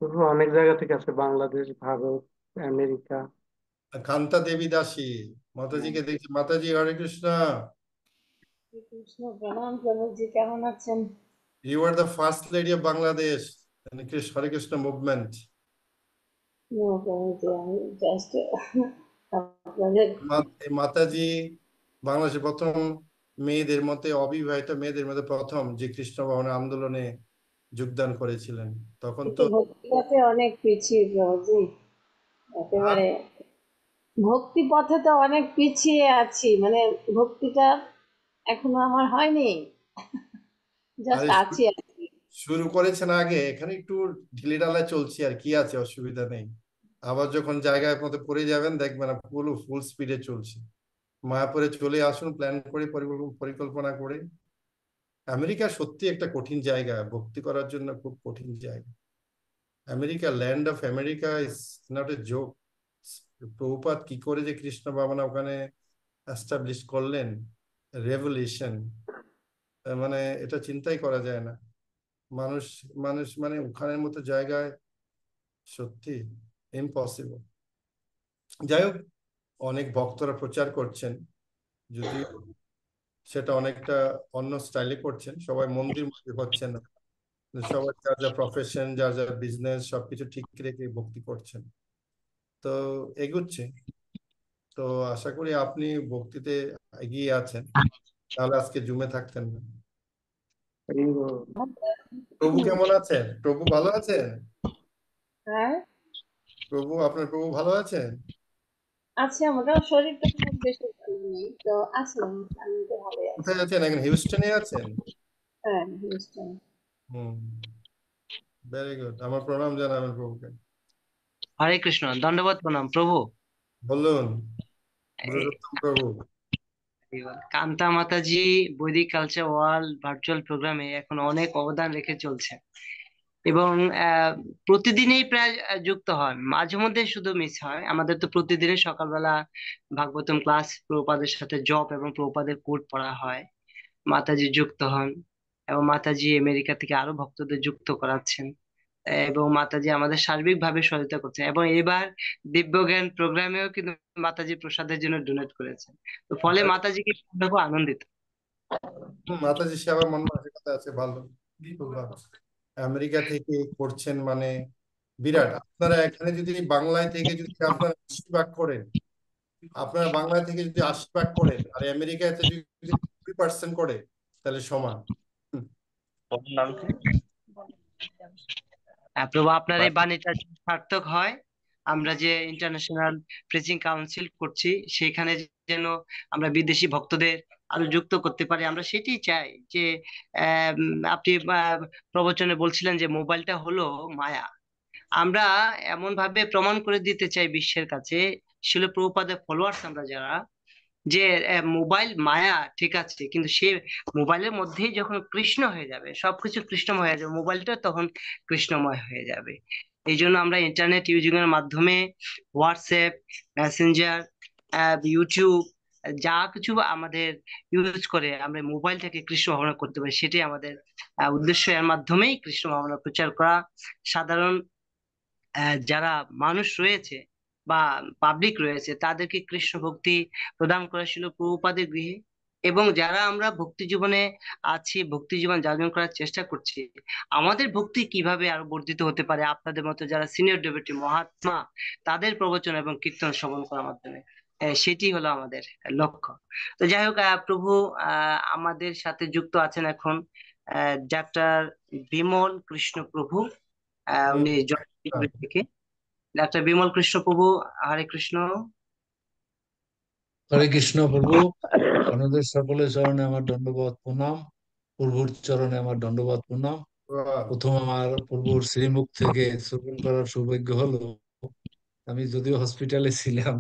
[SPEAKER 2] প্রভু অনেক জায়গা থেকে আছে, বাংলাদেশ, ভারত, আমেরিকা।
[SPEAKER 1] কান্তা দেবী দাসী মাতাজিকে দেখছি। মাতাজি হরে কৃষ্ণ।
[SPEAKER 3] কৃষ্ণ প্রণাম প্রভুজি, কেমন আছেন?
[SPEAKER 1] You are the first lady of Bangladesh in Hare Krishna movement.
[SPEAKER 3] No প্রভুজি, আমি জাস্ট আপনাদের
[SPEAKER 1] এই মাতাজি বাংলাদেশের প্রথম মেয়েদের মধ্যে, অবিবাহিত মেয়েদের মধ্যে প্রথম যে কৃষ্ণ ভাবনা আন্দোলনে যোগদান করেছিলেন। তখন
[SPEAKER 3] একটু
[SPEAKER 1] তো
[SPEAKER 3] ভক্তিপথে অনেক পিছিয়ে প্রভুজি, একেবারে ভক্তি পথে তো অনেক পিছিয়ে আছি, মানে ভক্তিটা এখনো আমার হয়নি, জাস্ট
[SPEAKER 1] আরে
[SPEAKER 3] আছি আর কি।
[SPEAKER 1] শুরু করেছেন আগে, এখানে একটু ঢিলেঢালা চলছে আর কি আছে, অসুবিধা নেই। আবার যখন জায়গায় মতো পড়ে যাবেন দেখবেন ফুল ফুল স্পিডে চলছে। মায়াপুরে চলে আসুন, প্ল্যান করে পরিকল্পনা করে। আমেরিকা সত্যি একটা কঠিন জায়গা, ভক্তি করার জন্য খুব কঠিন জায়গা। America, land of America is not a joke. Prabhupada কি করে যে কৃষ্ণ ভাবনা ওখানে এস্টাবলিশ করলেন, রেভলিউশন, মানে এটা চিন্তাই করা যায় না। মানুষ মানুষ মানে ওখানের মতো জায়গায় সত্যি ইম্পসিবল। যাই হোক, অনেক ভক্তরা প্রচার করছেন, যদিও সেটা অনেকটা অন্য স্টাইলে করছেন, সবাই মন্দির মন্দির হচ্ছেন না, সবাই যার যা প্রফেশন, যার যার বিজনেস সবকিছু ঠিক রেখে ভক্তি করছেন, তো এগুচ্ছে। তো আশা করি আপনি ভক্তিতে এগিয়ে আছেন, তাহলে আজকে জুমে থাকতেন না। প্রভু কেমন আছেন? প্রভু ভালো আছেন?
[SPEAKER 3] হ্যাঁ,
[SPEAKER 1] প্রভু ভালো আছেন?
[SPEAKER 3] আছে, মোটামুটি শরীরটা খুব বেশি ভালো নেই তো, আছেন, আমি তো ভালোই আছি।
[SPEAKER 1] কোথায় আছেন এখন? হিউস্টনে আছেন?
[SPEAKER 3] হ্যাঁ, নিশ্চয়।
[SPEAKER 1] হুম, ভেরি গুড, আমার প্রণাম জানাবেন প্রভুকে।
[SPEAKER 4] হরে কৃষ্ণ, দণ্ডবত প্রণাম প্রভু।
[SPEAKER 1] বলুন,
[SPEAKER 4] এই
[SPEAKER 1] পুরুষোত্তম প্রভু।
[SPEAKER 4] কান্তা মাতাজি বৈদিক কালচার ওয়ার্ল্ড ভার্চুয়াল প্রোগ্রামে এখন অনেক অবদান রেখে চলছে এবং প্রতিদিনই প্রায় যুক্ত হন, মাঝে মধ্যে শুধু মিস হয়। আমাদের তো প্রতিদিনই সকালবেলা ভাগবতম ক্লাস, প্রভুপাদের সাথে জপ এবং প্রভুপাদের কোট পড়া হয়। মাতাজি যুক্ত হন এবং মাতাজি আমেরিকা থেকে আরো ভক্তদের যুক্ত করাচ্ছেন এবং মাতাজি আমাদের সার্বিকভাবে সহায়তা করছেন এবং এবার দিব্যজ্ঞান প্রোগ্রামেও কিন্তু মাতাজি প্রসাদের জন্য ডোনেট করেছেন। তো ফলে মাতাজিকে খুব আনন্দিত।
[SPEAKER 1] মাতাজি সেবা মন মানসিকতা আছে ভালো। বললাম, আমেরিকা থেকে করছেন মানে বিরাট। আপনারা এখানে যদি বাংলায় থেকে যদি আপনারা 80 ভাগ করেন, আপনারা বাংলা থেকে যদি 80 ভাগ করেন আর আমেরিকাতে যদি 2% করে, তাহলে সমান। হুম,
[SPEAKER 4] প্রভু আপনার এই বাণীটা সার্থক হয়। আমরা যে ইন্টারন্যাশনাল প্রেজিং কাউন্সিল করছি সেখানে যেন আমরা বিদেশি ভক্তদের আরো যুক্ত করতে পারি, আমরা সেটাই চাই। যে আপনি প্রবচনে বলছিলেন যে মোবাইলটা হলো মায়া। আমরা এমন ভাবে প্রমাণ করে দিতে চাই বিশ্বের কাছে, শিল প্রভুপাদের ফলোয়ার্স আমরা যারা, যে মোবাইল মায়া ঠিক আছে, কিন্তু সে মোবাইলের মধ্যেই যখন কৃষ্ণ হয়ে যাবে, সবকিছু কৃষ্ণময় হয়ে যাবে, মোবাইলটা তখন কৃষ্ণময় হয়ে যাবে। এই জন্য আমরা ইন্টারনেট ইউজিং এর মাধ্যমে হোয়াটসঅ্যাপ, মেসেঞ্জার, ইউটিউব, যা কিছু আমাদের ইউজ করে আমরা মোবাইলটাকে কৃষ্ণ ভাবনা করতে পারি, সেটাই আমাদের উদ্দেশ্য। এর মাধ্যমেই কৃষ্ণ ভাবনা প্রচার করা। সাধারণ যারা মানুষ রয়েছে বা পাবলিক রয়েছে তাদেরকে কৃষ্ণ ভক্তি প্রদান করা ছিল প্রভুপাদের গৃহে। এবং যারা আমরা ভক্তি জীবনে আছি, ভক্তি জীবন যাপন করার চেষ্টা করছি, আমাদের ভক্তি কিভাবে আরো বর্ধিত হতে পারে আপনাদের মতো যারা সিনিয়র ডেভোটি মহাত্মা, তাদের প্রবচন এবং কীর্তন শ্রবণ করার মাধ্যমে, সেটি হলো আমাদের লক্ষ্য। তো যাই হোক, প্রভু আমাদের সাথে যুক্ত আছেন এখন ডাক্তার বিমল কৃষ্ণ প্রভু।
[SPEAKER 1] হুম,
[SPEAKER 4] উনি জলপাইগুড়ি থেকে। ডাক্তার বিমল কৃষ্ণ প্রভু, হরে কৃষ্ণ।
[SPEAKER 5] হরে কৃষ্ণ প্রভু, আপনাদের সকলের চরণে আমার দণ্ডবত প্রণাম। প্রভুর চরণে আমার দণ্ডবত প্রণাম।
[SPEAKER 1] বাহ,
[SPEAKER 5] প্রথম আমার প্রভুর শ্রীমুখ থেকে শ্রবণ করার সৌভাগ্য হলো। আমি যদিও হসপিটালে ছিলাম,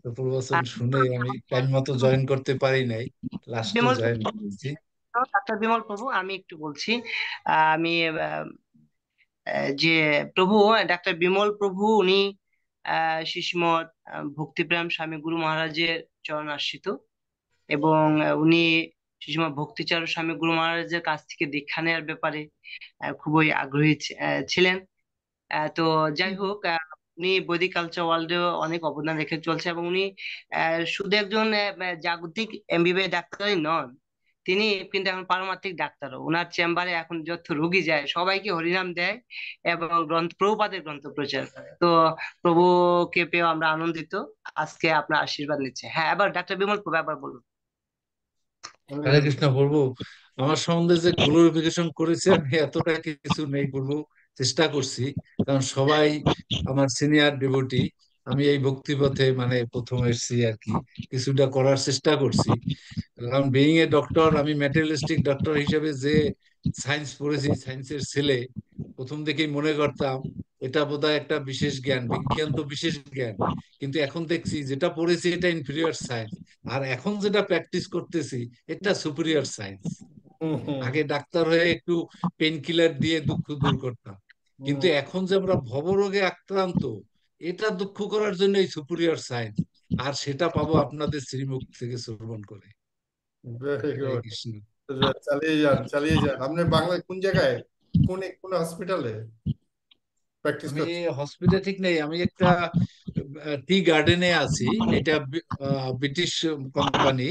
[SPEAKER 5] তো প্রবচন শুনে আমি টাইম মতো জয়েন করতে পারি নাই, লাস্টে
[SPEAKER 4] বিমল
[SPEAKER 5] জয়েন
[SPEAKER 4] প্রভু,
[SPEAKER 5] করেছি।
[SPEAKER 4] ডাক্তার বিমল প্রভু, আমি একটু বলছি। আমি যে প্রভু, ডাক্তার বিমল প্রভু উনি শিশমত ভক্তিপ্রেম স্বামী গুরু মহারাজের চরণ আশ্রিত এবং উনি শিশমত ভক্তিচারু স্বামী গুরু মহারাজের কাছ থেকে দীক্ষা নেওয়ার ব্যাপারে খুবই আগ্রহী ছিলেন। তো যাই হোক, উনি বৈদিক কালচার ওয়ার্ল্ডে অনেক অবদান রেখে চলছে এবং উনি শুধু একজন জাগতিক এমবিবিএস ডাক্তারই নন, তিনি কিন্তু এখন পারমার্থিক ডাক্তারও। ওনার চেম্বারে এখন যত রোগী যায় সবাইকে হরিনাম দেয় এবং প্রভুপাদের গ্রন্থ প্রচার করে। তো প্রভুকে পেয়েও আমরা আনন্দিত। আজকে আপনার আশীর্বাদ নিচ্ছে। হ্যাঁ, এবার ডাক্তার বিমল প্রভু আবার বলুন।
[SPEAKER 5] হরে কৃষ্ণ প্রভু, আমার সম্বন্ধে যে গ্লোরিফিকেশন করেছে আমি এতটা কিছু নেই প্রভু, চেষ্টা করছি, কারণ সবাই আমার সিনিয়র ডিভোটি। আমি এই ভক্তি পথে মানে প্রথম এসেছি আর কি, কিছুটা করার চেষ্টা করছি। কারণ বিইং এ ডক্টর, আমি ম্যাটেরিয়ালিস্টিক ডক্টর হিসেবে যে সায়েন্স পড়েছি, সায়েন্সের ছেলে, প্রথম থেকেই মনে করতাম এটা বোধহয় একটা বিশেষ জ্ঞান, বিজ্ঞান তো বিশেষ জ্ঞান। কিন্তু এখন দেখছি যেটা পড়েছি এটা ইনফিরিয়র সায়েন্স, আর এখন যেটা প্র্যাকটিস করতেছি এটা সুপিরিয়র সায়েন্স।
[SPEAKER 1] হুম হুম
[SPEAKER 5] আগে ডাক্তার হয়ে একটু পেন কিলার দিয়ে দুঃখ দূর করতাম,
[SPEAKER 1] হুম।
[SPEAKER 5] কিন্তু এখন যে আমরা ভবরোগে আক্রান্ত, এটা দুঃখ করার জন্য এই সুপিরিয়র সায়েন্স, আর সেটা পাবো আপনাদের শ্রীমুখ থেকে শ্রবণ করে।
[SPEAKER 1] ভেরি
[SPEAKER 5] হরে
[SPEAKER 1] গুড।
[SPEAKER 5] কৃষ্ণ।
[SPEAKER 1] চালিয়ে যান, চালিয়ে যান। আপনি বাংলায় কোন জায়গায়, কোন কোন হসপিটালে প্র্যাকটিস
[SPEAKER 5] আমি
[SPEAKER 1] করছেন?
[SPEAKER 5] হসপিটাল ঠিক নেই, আমি একটা টি গার্ডেনে আছি। এটা ব্রিটিশ কোম্পানি,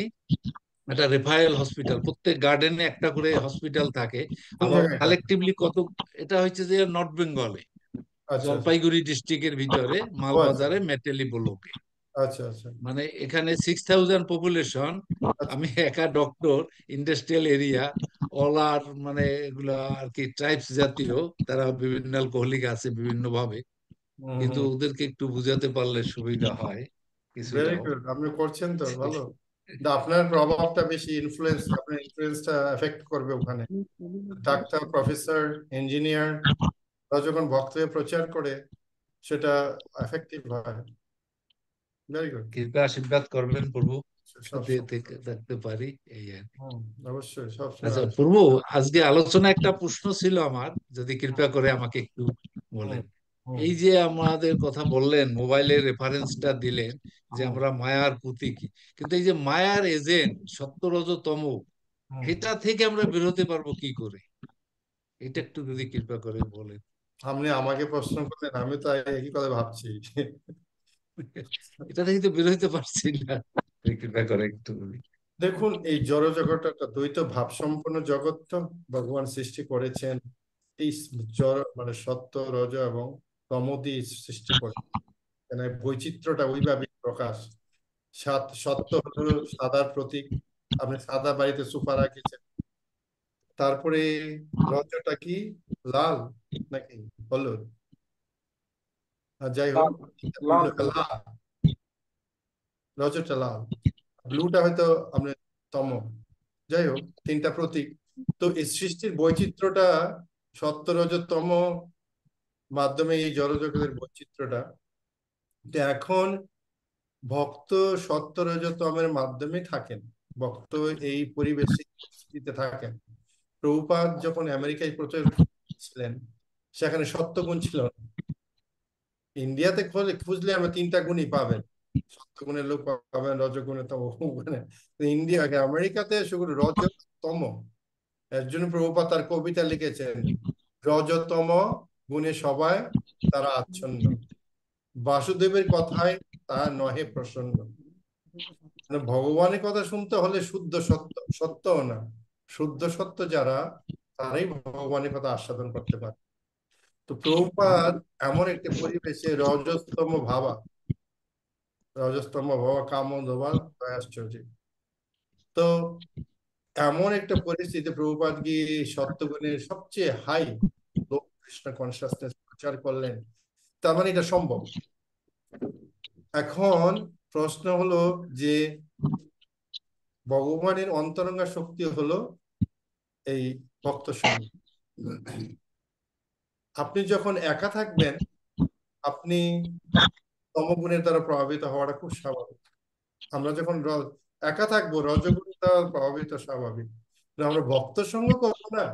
[SPEAKER 5] একটা রেফারেল হসপিটাল। প্রত্যেক গার্ডেনে একটা করে হসপিটাল থাকে।
[SPEAKER 1] কোন
[SPEAKER 5] আবার
[SPEAKER 1] জায়গায়?
[SPEAKER 5] কালেকটিভলি কত, এটা হচ্ছে যে নর্থ বেঙ্গলে,
[SPEAKER 1] আচ্ছা আচ্ছা।
[SPEAKER 5] জলপাইগুড়ি ডিস্ট্রিক্টের ভিতরে
[SPEAKER 1] ও আচ্ছা
[SPEAKER 5] মালবাজারে মেটেলি ব্লকে।
[SPEAKER 1] আচ্ছা আচ্ছা
[SPEAKER 5] মানে এখানে 6,000 পপুলেশন।
[SPEAKER 1] আচ্ছা।
[SPEAKER 5] আমি একা ডক্টর, ইন্ডাস্ট্রিয়াল এরিয়া, অল আর মানে এগুলো আর কি ট্রাইবস জাতীয়, তারা বিভিন্ন অ্যালকোহলিক আছে বিভিন্ন ভাবে,
[SPEAKER 1] হুম
[SPEAKER 5] কিন্তু
[SPEAKER 1] হুম।
[SPEAKER 5] ওদেরকে একটু বুঝাতে পারলে সুবিধা হয়
[SPEAKER 1] ভেরি
[SPEAKER 5] কিছুটাও।
[SPEAKER 1] গুড, আপনি করছেন তো ভালো। আপনার প্রভাবটা বেশি, ইনফ্লুয়েন্স, আপনার ইনফ্লুয়েন্সটা এফেক্ট করবে ওখানে। ডাক্তার, প্রফেসর, ইঞ্জিনিয়ার যখন বক্তব্যে প্রচার করে সেটা এফেক্টিভ হয়। Very good.
[SPEAKER 5] কৃপা আশীর্বাদ করবেন প্রভু,
[SPEAKER 1] সব
[SPEAKER 5] সাথে
[SPEAKER 1] সময়।
[SPEAKER 5] থাকতে পারি এই আর কি।
[SPEAKER 1] হুম, অবশ্যই সব সময়
[SPEAKER 5] আচ্ছা
[SPEAKER 1] আসে।
[SPEAKER 5] প্রভু, আজকে আলোচনা একটা প্রশ্ন ছিল আমার, যদি কৃপা করে আমাকে একটু
[SPEAKER 1] হুম
[SPEAKER 5] বলেন।
[SPEAKER 1] হুম
[SPEAKER 5] এই যে আমাদের কথা বললেন, মোবাইলের রেফারেন্সটা দিলেন যে
[SPEAKER 1] হুম
[SPEAKER 5] আমরা মায়ার প্রতীকী, কিন্তু এই যে মায়ার এজেন্ট সত্য রজ তম,
[SPEAKER 1] হুম।
[SPEAKER 5] এটা থেকে আমরা বেরোতে পারবো কি করে? এটা একটু যদি কৃপা করে বলেন।
[SPEAKER 1] আপনি আমাকে প্রশ্ন করলেন, আমি তো একই কথা ভাবছি।
[SPEAKER 5] এটা থেকে তো বেরোতে পারছি না, তাই কৃপা করে একটু বলি।
[SPEAKER 1] দেখুন, এই জড় জগৎ একটা দ্বৈত ভাব সম্পন্ন জগৎ, তো ভগবান সৃষ্টি করেছেন এই জড় মানে সত্য, রজ এবং তম দিয়ে সৃষ্টি করে। কেন এই বৈচিত্র্যটা ওইভাবে প্রকাশ। সত্য হলো সাদার প্রতীক, আপনি সাদা বাড়িতে সোফা রাখেছেন। তারপরে রজটা কি, লাল নাকি হলুদ, আর যাই হোক
[SPEAKER 2] লাল, লাল
[SPEAKER 1] ব্লুটা
[SPEAKER 2] কালার।
[SPEAKER 1] লাল, রজটা লাল, ব্লুটা হয়তো আপনি তম। যাই হোক, তিনটা প্রতীক। তো এই সৃষ্টির বৈচিত্র্যটা সত্য রজ তম মাধ্যমে, এই জড়জগতের বৈচিত্র্যটা। তো এখন ভক্ত সত্য রজ তমের মাধ্যমে থাকেন। ভক্ত এই পরিবেশে পরিস্থিতিতে থাকেন। প্রভুপাদ যখন আমেরিকায় প্রচার ছিলেন, সেখানে সত্যগুণ ছিল না। ইন্ডিয়াতে খুঁজলে আমরা তিনটা গুণই পাবেন, সত্যগুণের লোক পাবেন, রজগুণে তম গুণে। ইন্ডিয়া, আমেরিকাতে শুধু রজ তম। এর জন্য প্রভুপাদ তার কবিতা লিখেছেন, রজতম গুণে সবাই তারা আচ্ছন্ন, বাসুদেবের কথায় তা নহে প্রসন্ন। মানে ভগবানের কথা শুনতে হলে শুদ্ধ সত্য, সত্যও না, শুদ্ধ সত্য যারা, তারাই ভগবানের কথা আস্বাদন করতে পারে। তো প্রভুপাদ এমন একটা পরিবেশে রজস্তম ভাবা কাম ধোবা আশ্চর্য। তো এমন একটা পরিস্থিতি প্রভুপাদ গিয়ে সত্যগুণের সবচেয়ে হাই কৃষ্ণ কনসাসনেস প্রচার করলেন। তার মানে এটা সম্ভব। এখন প্রশ্ন হলো যে ভগবানের অন্তরঙ্গা শক্তি হলো এই ভক্ত সঙ্গ। আপনি যখন একা থাকবেন, আপনি তমগুণের দ্বারা প্রভাবিত হওয়াটা খুব স্বাভাবিক। আমরা যখন একা থাকবো, রজগুণের দ্বারা প্রভাবিত স্বাভাবিক। আমরা ভক্ত সঙ্গ করবো না,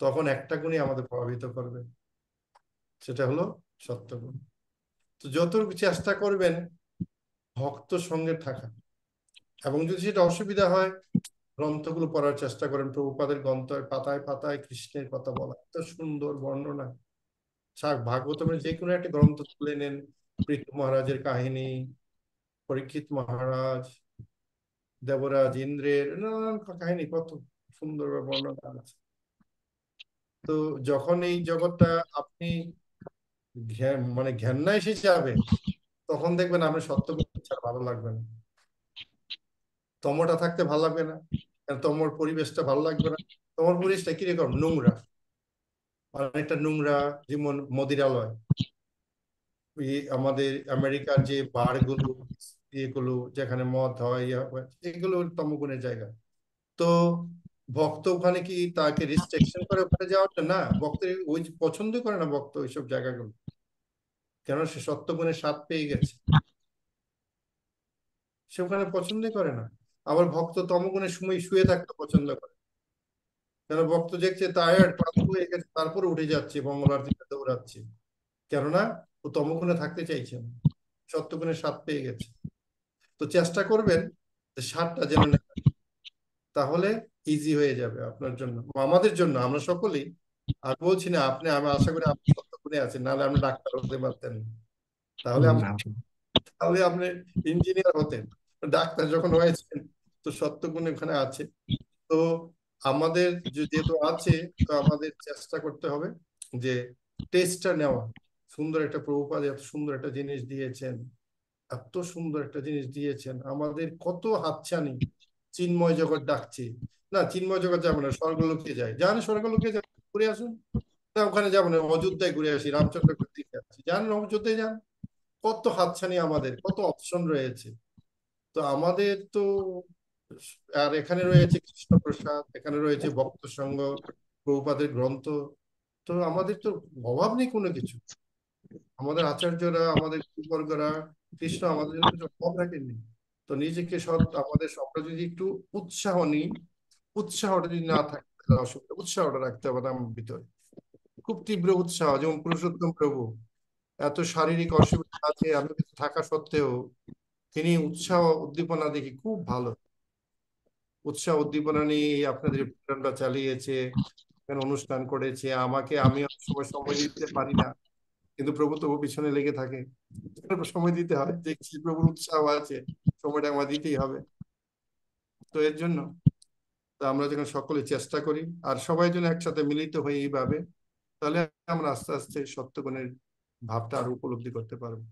[SPEAKER 1] তখন একটা গুণই আমাদের প্রভাবিত করবে, সেটা হলো সত্যগুণ। তো যতটুকু চেষ্টা করবেন ভক্ত সঙ্গে থাকা, এবং যদি সেটা অসুবিধা হয় গ্রন্থগুলো পড়ার চেষ্টা করেন। প্রভুপাদের গ্রন্থ পাতায় পাতায় কৃষ্ণের কথা বলা, এত সুন্দর বর্ণনা। ভাগবতমের যে কোনো একটা গ্রন্থ তুলে নেন, পৃথু মহারাজের কাহিনী, পরীক্ষিত মহারাজ, দেবরাজ ইন্দ্রের নানান কাহিনী কত সুন্দর বর্ণনা আছে। তো যখন এই জগৎটা আপনি মানে ঘেন্না এসে যাবে, তখন দেখবেন আপনি সত্যগুণ ছাড়া ভালো লাগবে না, তমোটা থাকতে ভালো লাগবে না, কারণ তমোর পরিবেশটা ভালো লাগবে না। তমোর পরিবেশটা কিরকম নোংরা, অনেকটা নোংরা, যেমন মদিরালয়, আমাদের আমেরিকার যে বারগুলো, এগুলো যেখানে মদ হয়, এগুলো তমগুণের জায়গা। তো ভক্ত ওখানে কি তাকে রিস্ট্রিকশন করে ওখানে যাওয়াটা না, ভক্তের ওই পছন্দ করে না ভক্ত ওইসব জায়গাগুলো, কেন সে সত্যগুণের স্বাদ পেয়ে গেছে, সে ওখানে পছন্দই করে না। আবার ভক্ত তমগুণের সময় শুয়ে থাকতে পছন্দ করে, কেন ভক্ত দেখছে টায়ার্ড ক্লান্ত হয়ে গেছে, তারপরে উঠে যাচ্ছে মঙ্গল আরতিতে দৌড়াচ্ছে, কেননা ও তমগুণে থাকতে চাইছে না, সত্যগুণের স্বাদ পেয়ে গেছে। তো চেষ্টা করবেন যে স্বাদটা যেন নেয়, তাহলে ইজি হয়ে যাবে আপনার জন্য, আমাদের জন্য, আমরা সকলেই। আর বলছি না আপনি, আমি আশা করি আপনি সত্যগুণে আছেন, নাহলে আপনি ডাক্তার হতে পারতেন না। তাহলে
[SPEAKER 5] না,
[SPEAKER 1] তাহলে আপনি ইঞ্জিনিয়ার হতেন। ডাক্তার যখন হয়েছেন, তো সত্যগুণ ওখানে আছে। তো আমাদের যেহেতু আছে, তো আমাদের চেষ্টা করতে হবে যে টেস্টটা নেওয়া। সুন্দর একটা, প্রভুপাদ এত সুন্দর একটা জিনিস দিয়েছেন, এত সুন্দর একটা জিনিস দিয়েছেন, আমাদের কত হাতছানি। চিন্ময় জগৎ ডাকছে, না চিন্ময় জগৎ যাবো না, স্বর্গলোকে যাই, যান স্বর্গলোকে যান, ঘুরে আসুন। না ওখানে যাবো না, অযোধ্যায় ঘুরে আসি, রামচন্দ্রকে দেখে আসি, যান অযোধ্যায় যান। কত হাতছানি, আমাদের কত অপশন রয়েছে। তো আমাদের তো, আর এখানে রয়েছে কৃষ্ণ প্রসাদ, এখানে রয়েছে ভক্ত সঙ্গ, প্রভুপাদের গ্রন্থ। তো আমাদের তো অভাব নেই কোনো কিছু, আমাদের আচার্যরা, আমাদের গুরুবর্গরা, কৃষ্ণ আমাদের জন্য কিছু অভাব রাখেননি। তো নিজেকে আমাদের আমরা যদি একটু উৎসাহ নিই, উৎসাহটা যদি না থাকে তাহলে অসুবিধা, উৎসাহটা রাখতে হবে আমার ভিতরে, খুব তীব্র উৎসাহ। যেমন পুরুষোত্তম প্রভু, এত শারীরিক অসুবিধা আছে আমি কিছু থাকা সত্ত্বেও তিনি উৎসাহ উদ্দীপনা দেখি খুব ভালো, উৎসাহ উদ্দীপনা নিয়ে আপনাদের প্রোগ্রামটা চালিয়েছে, এখানে অনুষ্ঠান করেছে। আমাকে, আমি অনেক সময় সময় দিতে পারি না, কিন্তু প্রভু তবু পিছনে লেগে থাকে, সময় দিতে হয়, দেখছি প্রভুর উৎসাহ আছে, সময়টা আমার দিতেই হবে। তো এর জন্য তো আমরা যখন সকলে চেষ্টা করি, আর সবাই যেন একসাথে মিলিত হয়ে এইভাবে, তাহলে আমরা আস্তে আস্তে সত্যগুণের ভাবটা আরো উপলব্ধি করতে পারবো।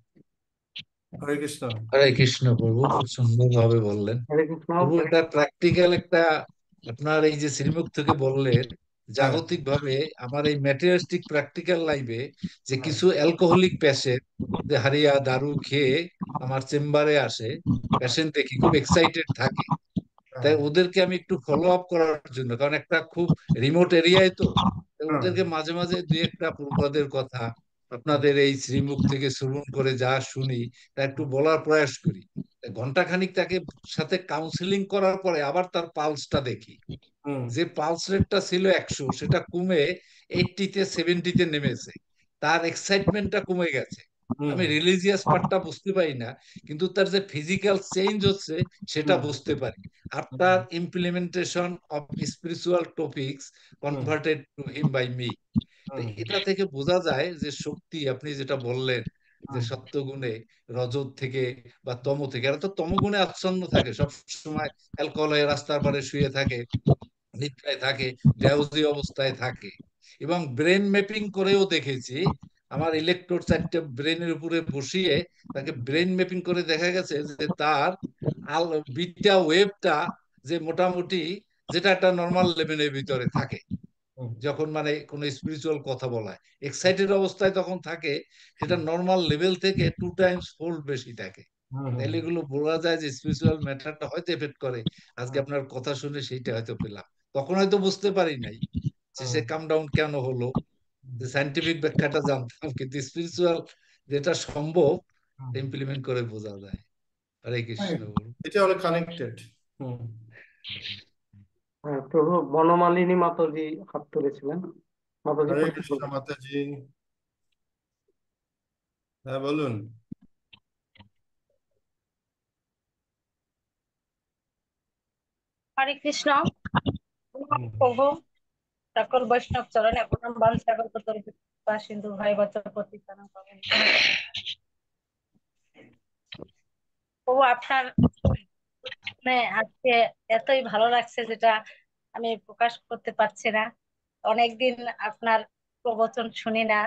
[SPEAKER 1] হরে কৃষ্ণ।
[SPEAKER 5] হরে কৃষ্ণ প্রভু, খুব সুন্দর ভাবে বললেন
[SPEAKER 2] হরে কৃষ্ণ।
[SPEAKER 5] প্রভু। এটা প্র্যাকটিক্যাল একটা, আপনার এই যে শ্রীমুখ থেকে বললেন,
[SPEAKER 1] হ্যাঁ,
[SPEAKER 5] জাগতিক ভাবে আমার এই ম্যাটেরিয়ালিস্টিক প্র্যাকটিক্যাল লাইফে যে
[SPEAKER 1] হ্যাঁ,
[SPEAKER 5] কিছু অ্যালকোহলিক পেশেন্ট যে হারিয়া দারু খেয়ে আমার চেম্বারে আসে, পেশেন্ট দেখি খুব এক্সাইটেড থাকে,
[SPEAKER 1] হ্যাঁ,
[SPEAKER 5] তাই ওদেরকে আমি একটু ফলো আপ করার জন্য, কারণ একটা খুব রিমোট এরিয়ায় তো, তাই
[SPEAKER 1] হ্যাঁ,
[SPEAKER 5] ওদেরকে মাঝে মাঝে দুই একটা প্রবাদের কথা আপনাদের এই শ্রীমুখ থেকে শ্রবণ করে যা শুনি তা একটু বলার প্রয়াস করি। ঘন্টাখানিক তাকে সাথে কাউন্সিলিং করার পরে আবার তার পালসটা দেখি,
[SPEAKER 1] হুম,
[SPEAKER 5] যে পালস রেটটা ছিল 100 সেটা কমে 80-তে 70-তে নেমেছে, তার এক্সাইটমেন্টটা কমে গেছে।
[SPEAKER 1] হুম,
[SPEAKER 5] আমি রিলিজিয়াস পার্টটা বুঝতে পারি না, কিন্তু তার যে ফিজিক্যাল চেঞ্জ হচ্ছে সেটা
[SPEAKER 1] হুম,
[SPEAKER 5] বুঝতে পারি।
[SPEAKER 1] Hmm,
[SPEAKER 5] after implementation of spiritual topics
[SPEAKER 1] hmm,
[SPEAKER 5] converted to him by me.
[SPEAKER 1] হুম,
[SPEAKER 5] এটা থেকে বোঝা যায় যে শক্তি, আপনি যেটা বললেন যে
[SPEAKER 1] হুম,
[SPEAKER 5] সত্যগুণে, রজত থেকে বা তম থেকে, এরা তো তমগুণে আচ্ছন্ন থাকে সব সময়, অ্যালকোহল রাস্তার পারে শুয়ে থাকে, নিদ্রায় থাকে, ড্রাউজি অবস্থায় থাকে। এবং ব্রেন ম্যাপিং করেও দেখেছি, আমার ইলেকট্রোড 4টে ব্রেনের উপরে বসিয়ে তাকে ব্রেন ম্যাপিং করে দেখা গেছে যে তার আল বিটা ওয়েভটা যে মোটামুটি, যেটা একটা নর্মাল লেভেলের ভিতরে থাকে,
[SPEAKER 1] হুম,
[SPEAKER 5] যখন মানে কোনো স্পিরিচুয়াল কথা বলা হয়, এক্সাইটেড অবস্থায় তখন থাকে, সেটা নর্মাল লেভেল থেকে 2 টাইমস ফোল্ড বেশি থাকে।
[SPEAKER 1] হুম, হুম,
[SPEAKER 5] তাইলে এগুলো বলা যায় যে স্পিরিচুয়াল ম্যাটারটা হয়তো এফেক্ট করে। আজকে
[SPEAKER 1] হুম,
[SPEAKER 5] আপনার কথা শুনে সেইটা হয়তো পেলাম, তখন হয়তো বুঝতে পারি নাই যে
[SPEAKER 1] হুম,
[SPEAKER 5] সে কাম ডাউন কেন হলো, যে সাইন্টিফিক ব্যাখ্যাটা জানতাম, কিন্তু স্পিরিচুয়াল যেটা সম্ভব
[SPEAKER 1] হুম।
[SPEAKER 5] ইমপ্লিমেন্ট করে বোঝা যায়। হরে
[SPEAKER 1] হ্যাঁ,
[SPEAKER 5] কৃষ্ণ।
[SPEAKER 1] এটা হলো কানেক্টেড। হুম।
[SPEAKER 2] হ্যাঁ, প্রভু বনমালিনী মাতাজি হাত তুলেছিলেন। মাতাজি
[SPEAKER 1] হরে
[SPEAKER 2] প্রশ্ন
[SPEAKER 1] কৃষ্ণ
[SPEAKER 2] করবেন।
[SPEAKER 1] মাতাজি। হ্যাঁ বলুন।
[SPEAKER 6] হরে কৃষ্ণ।
[SPEAKER 1] হুম।
[SPEAKER 6] প্রভু, সকল বৈষ্ণব চরণে প্রণাম। বাঞ্ছা কল্পতরু সিন্ধু ভাই বচন পতিতানাং পাবন। প্রভু, আপনার মানে আজকে এতই ভালো লাগছে যেটা আমি প্রকাশ করতে পারছি না। অনেকদিন আপনার প্রবচন শুনি না।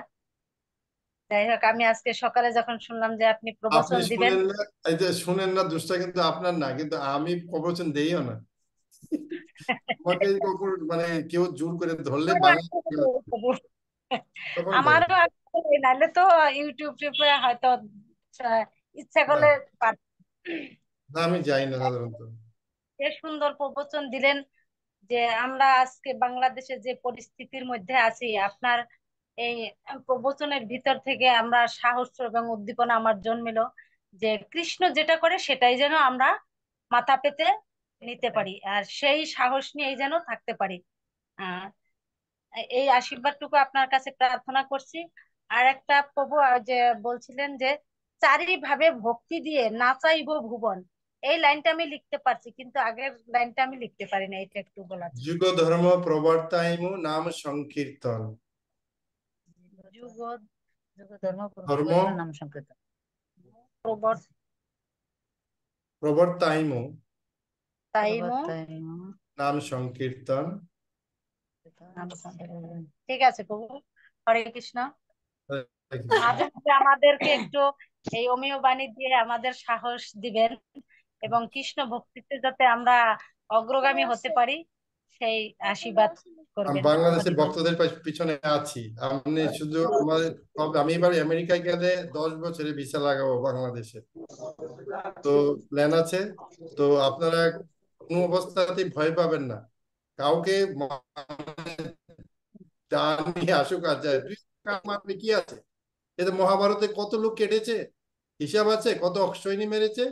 [SPEAKER 6] যাই হোক, আমি আজকে সকালে যখন শুনলাম যে আপনি
[SPEAKER 1] আপনি
[SPEAKER 6] প্রবচন দিবেন,
[SPEAKER 1] শুনেন না, এই যে শুনেন না দোষটা কিন্তু আপনার না, কিন্তু আমি প্রবচন দেইও না। আমাকে মানে কেউ জোর করে ধরলে
[SPEAKER 6] আমারও
[SPEAKER 1] বাংলা
[SPEAKER 6] আগ্রহ নেই তবু।
[SPEAKER 1] তখন দেয়।
[SPEAKER 6] আমারও আগ্রহ নেই, নাহলে তো ইউটিউব টিউবে হয়তো আহ, ইচ্ছা
[SPEAKER 1] না,
[SPEAKER 6] করলে পার।
[SPEAKER 1] না, আমি যাই না সাধারণত।
[SPEAKER 6] যে সুন্দর প্রবচন দিলেন যে আমরা আজকে বাংলাদেশে যে পরিস্থিতির মধ্যে আছি, আপনার এই প্রবচনের ভিতর থেকে আমরা সাহস এবং উদ্দীপনা আমার জন্মিলো যে কৃষ্ণ যেটা করে সেটাই যেন আমরা মাথা পেতে নিতে পারি, আর সেই সাহস নিয়েই যেন থাকতে পারি। আহ এই আশীর্বাদটুকু আপনার কাছে প্রার্থনা করছি। আর একটা প্রভু যে বলছিলেন যে চারিভাবে ভক্তি দিয়ে নাচাইব ভুবন, এই লাইনটা আমি লিখতে পারছি, কিন্তু আগের লাইনটা আমি লিখতে পারি না, এটা একটু বলা যায়।
[SPEAKER 1] যুগ ধর্ম প্রবর্তাইমু নাম সংকীর্তন।
[SPEAKER 6] যুগ যুগ ধর্ম
[SPEAKER 1] ধর্ম
[SPEAKER 6] নাম সংকীর্তন প্রবর্তাইমু
[SPEAKER 1] প্রবর্তাইমু নাম সংকীর্তন।
[SPEAKER 6] নাম সংকীর্তন। ঠিক আছে প্রভু, হরে কৃষ্ণ। মাঝে মাঝে আমাদেরকে একটু এই অমীয় বাণী দিয়ে আমাদের সাহস দিবেন, এবং কৃষ্ণ ভক্তিতে যাতে আমরা অগ্রগামী হতে পারি সেই আশীর্বাদ
[SPEAKER 1] আমি
[SPEAKER 6] করবেন।
[SPEAKER 1] বাংলাদেশের ভক্তদের পিছনে আছি। আপনি শুধু আমাদের, আমি এবার আমেরিকায় গেলে 10 বছরের ভিসা লাগাবো বাংলাদেশে, তো প্ল্যান আছে। তো আপনারা কোনো অবস্থাতেই ভয় পাবেন না। কাউকে নিয়ে আসুক আর যায়, দুই মারবে কি আছে? এতে মহাভারতে কত লোক কেটেছে, হিসাব আছে, কত অক্ষয়ণী মেরেছে।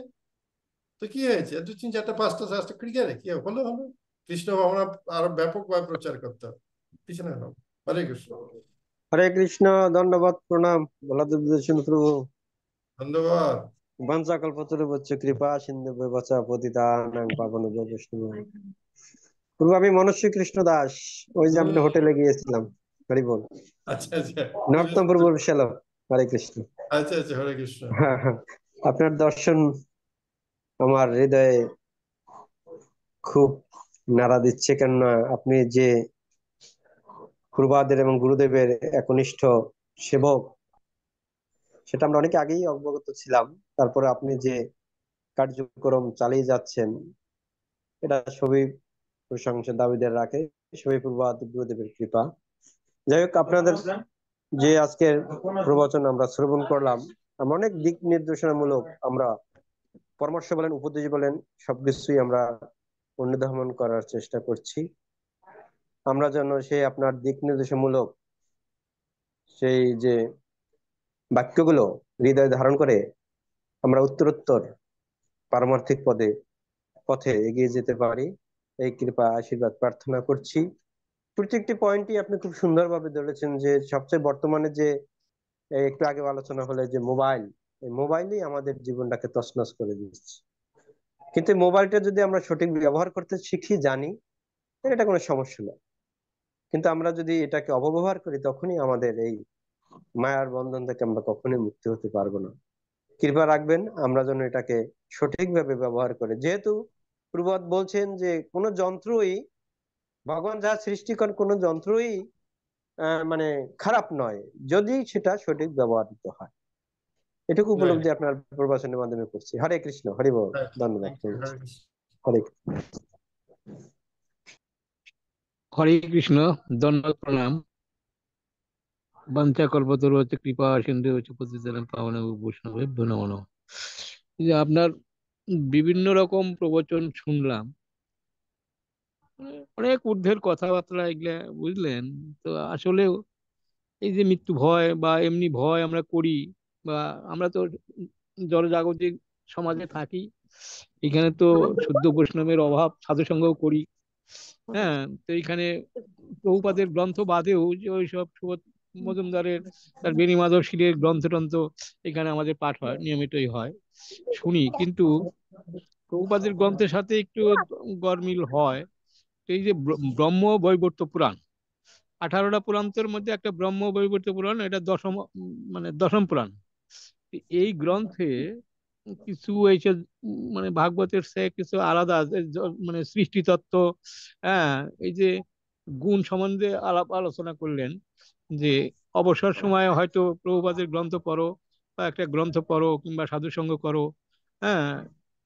[SPEAKER 1] তো কি হয়েছে, 2 3 4 5 6 ক্রিকেটে কি হলো হলো। কৃষ্ণ ভাবনা আরো ব্যাপকভাবে প্রচার করতে হবে, পিছনে হলো। হরে কৃষ্ণ।
[SPEAKER 7] হরে কৃষ্ণ। ধন্যবাদ, প্রণাম বলদেব প্রভু।
[SPEAKER 1] ধন্যবাদ।
[SPEAKER 7] বঞ্চা কল্পতরুভ্যশ্চ কৃপা সিন্ধু ব্যবচা পতিতানাং পাবনেভ্যো বৈষ্ণব। প্রভু, আমি মনুষ্য কৃষ্ণ দাস, ওই যে আমরা হোটেলে গিয়েছিলাম। হরি বল।
[SPEAKER 1] আচ্ছা আচ্ছা,
[SPEAKER 7] নর্তম প্রভু শ্যালো। হরে কৃষ্ণ।
[SPEAKER 1] আচ্ছা আচ্ছা, হরে কৃষ্ণ।
[SPEAKER 7] হ্যাঁ হ্যাঁ, আপনার দর্শন আমার হৃদয়ে খুব নাড়া দিচ্ছে, কেননা আপনি যে পূর্বাদের এবং গুরুদেবের একনিষ্ঠ সেবক, সেটা আমরা অনেক আগেই অবগত ছিলাম। তারপরে আপনি যে কার্যক্রম চালিয়ে যাচ্ছেন, এটা সবই প্রশংসা দাবিদার রাখে, সবই পূর্বাদ গুরুদেবের কৃপা। যাই হোক, আপনাদের যে আজকের প্রবচন আমরা শ্রবণ করলাম, আমরা অনেক দিক নির্দেশনামূলক আমরা পরামর্শ বলেন, উপদেশ বলেন, সবকিছুই আমরা অনুধাবন করার চেষ্টা করছি। আমরা যেন সেই আপনার দিক নির্দেশমূলক সেই যে বাক্যগুলো হৃদয়ে ধারণ করে আমরা উত্তরোত্তর পারমার্থিক পথে এগিয়ে যেতে পারি, এই কৃপা আশীর্বাদ প্রার্থনা করছি। প্রত্যেকটি পয়েন্টই আপনি খুব সুন্দরভাবে ধরেছেন, যে সবচেয়ে বর্তমানে যে একটু আগে আলোচনা হলে যে মোবাইল, এই মোবাইলই আমাদের জীবনটাকে তছনছ করে দিচ্ছে। কিন্তু মোবাইলটা যদি আমরা সঠিক ব্যবহার করতে শিখি, জানি, তাহলে এটা কোনো সমস্যা না। কিন্তু আমরা যদি এটাকে অপব্যবহার করি, তখনই আমাদের এই মায়ার বন্ধন থেকে আমরা কখনোই মুক্তি হতে পারবো না। কৃপা রাখবেন আমরা যেন এটাকে সঠিকভাবে ব্যবহার করে, যেহেতু প্রবাদ বলছেন যে কোনো যন্ত্রই, ভগবান যা সৃষ্টি করেন কোনো যন্ত্রই মানে খারাপ নয়, যদি সেটা সঠিক ব্যবহৃত হয়। এটুকু উপলব্ধি আপনার প্রবাচনের মাধ্যমে করছি। হরে কৃষ্ণ, হরি বল। ধন্যবাদ। হরে
[SPEAKER 8] হরে কৃষ্ণ। ধন্যবাদ, প্রণাম। বাঞ্ছা কল্পতরু কৃপা সিন্ধু পতিতানাং পাবনেভ্যো বৈষ্ণবেভ্যো নমো নমঃ। এই যে আপনার বিভিন্ন রকম প্রবচন শুনলাম, অনেক ঊর্ধ্বের কথাবার্তা এগুলা, বুঝলেন তো। আসলে এই যে মৃত্যু ভয় বা এমনি ভয় আমরা করি, বা আমরা তো জড়জাগতিক সমাজে থাকি, এখানে তো শুদ্ধ বৈষ্ণবের অভাব, সাধুসঙ্গও করি। হ্যাঁ, তো এখানে প্রভুপাদের গ্রন্থ বাদেও যে ওইসব সুবোধ মজুমদারের, তার বেণী মাধব শিলের গ্রন্থ টন্থ এখানে আমাদের পাঠ হয়, নিয়মিতই হয়, শুনি। কিন্তু প্রভুপাদের গ্রন্থের সাথে একটু গরমিল হয়। তো এই যে ব্রহ্ম বৈবর্ত পুরাণ, 18টা পুরাণের মধ্যে একটা ব্রহ্ম বৈবর্ত পুরাণ, এটা দশম, মানে দশম পুরাণ। এই গ্রন্থে কিছু এইসব মানে ভাগবতের সে কিছু আলাদা মানে সৃষ্টিতত্ত্ব, হ্যাঁ, এই যে গুণ সম্বন্ধে আলাপ আলোচনা করলেন, যে অবসর সময়ে হয়তো প্রভুপাদের গ্রন্থ পড়ো বা একটা গ্রন্থ পড়ো কিংবা সাধুসঙ্গ করো, হ্যাঁ,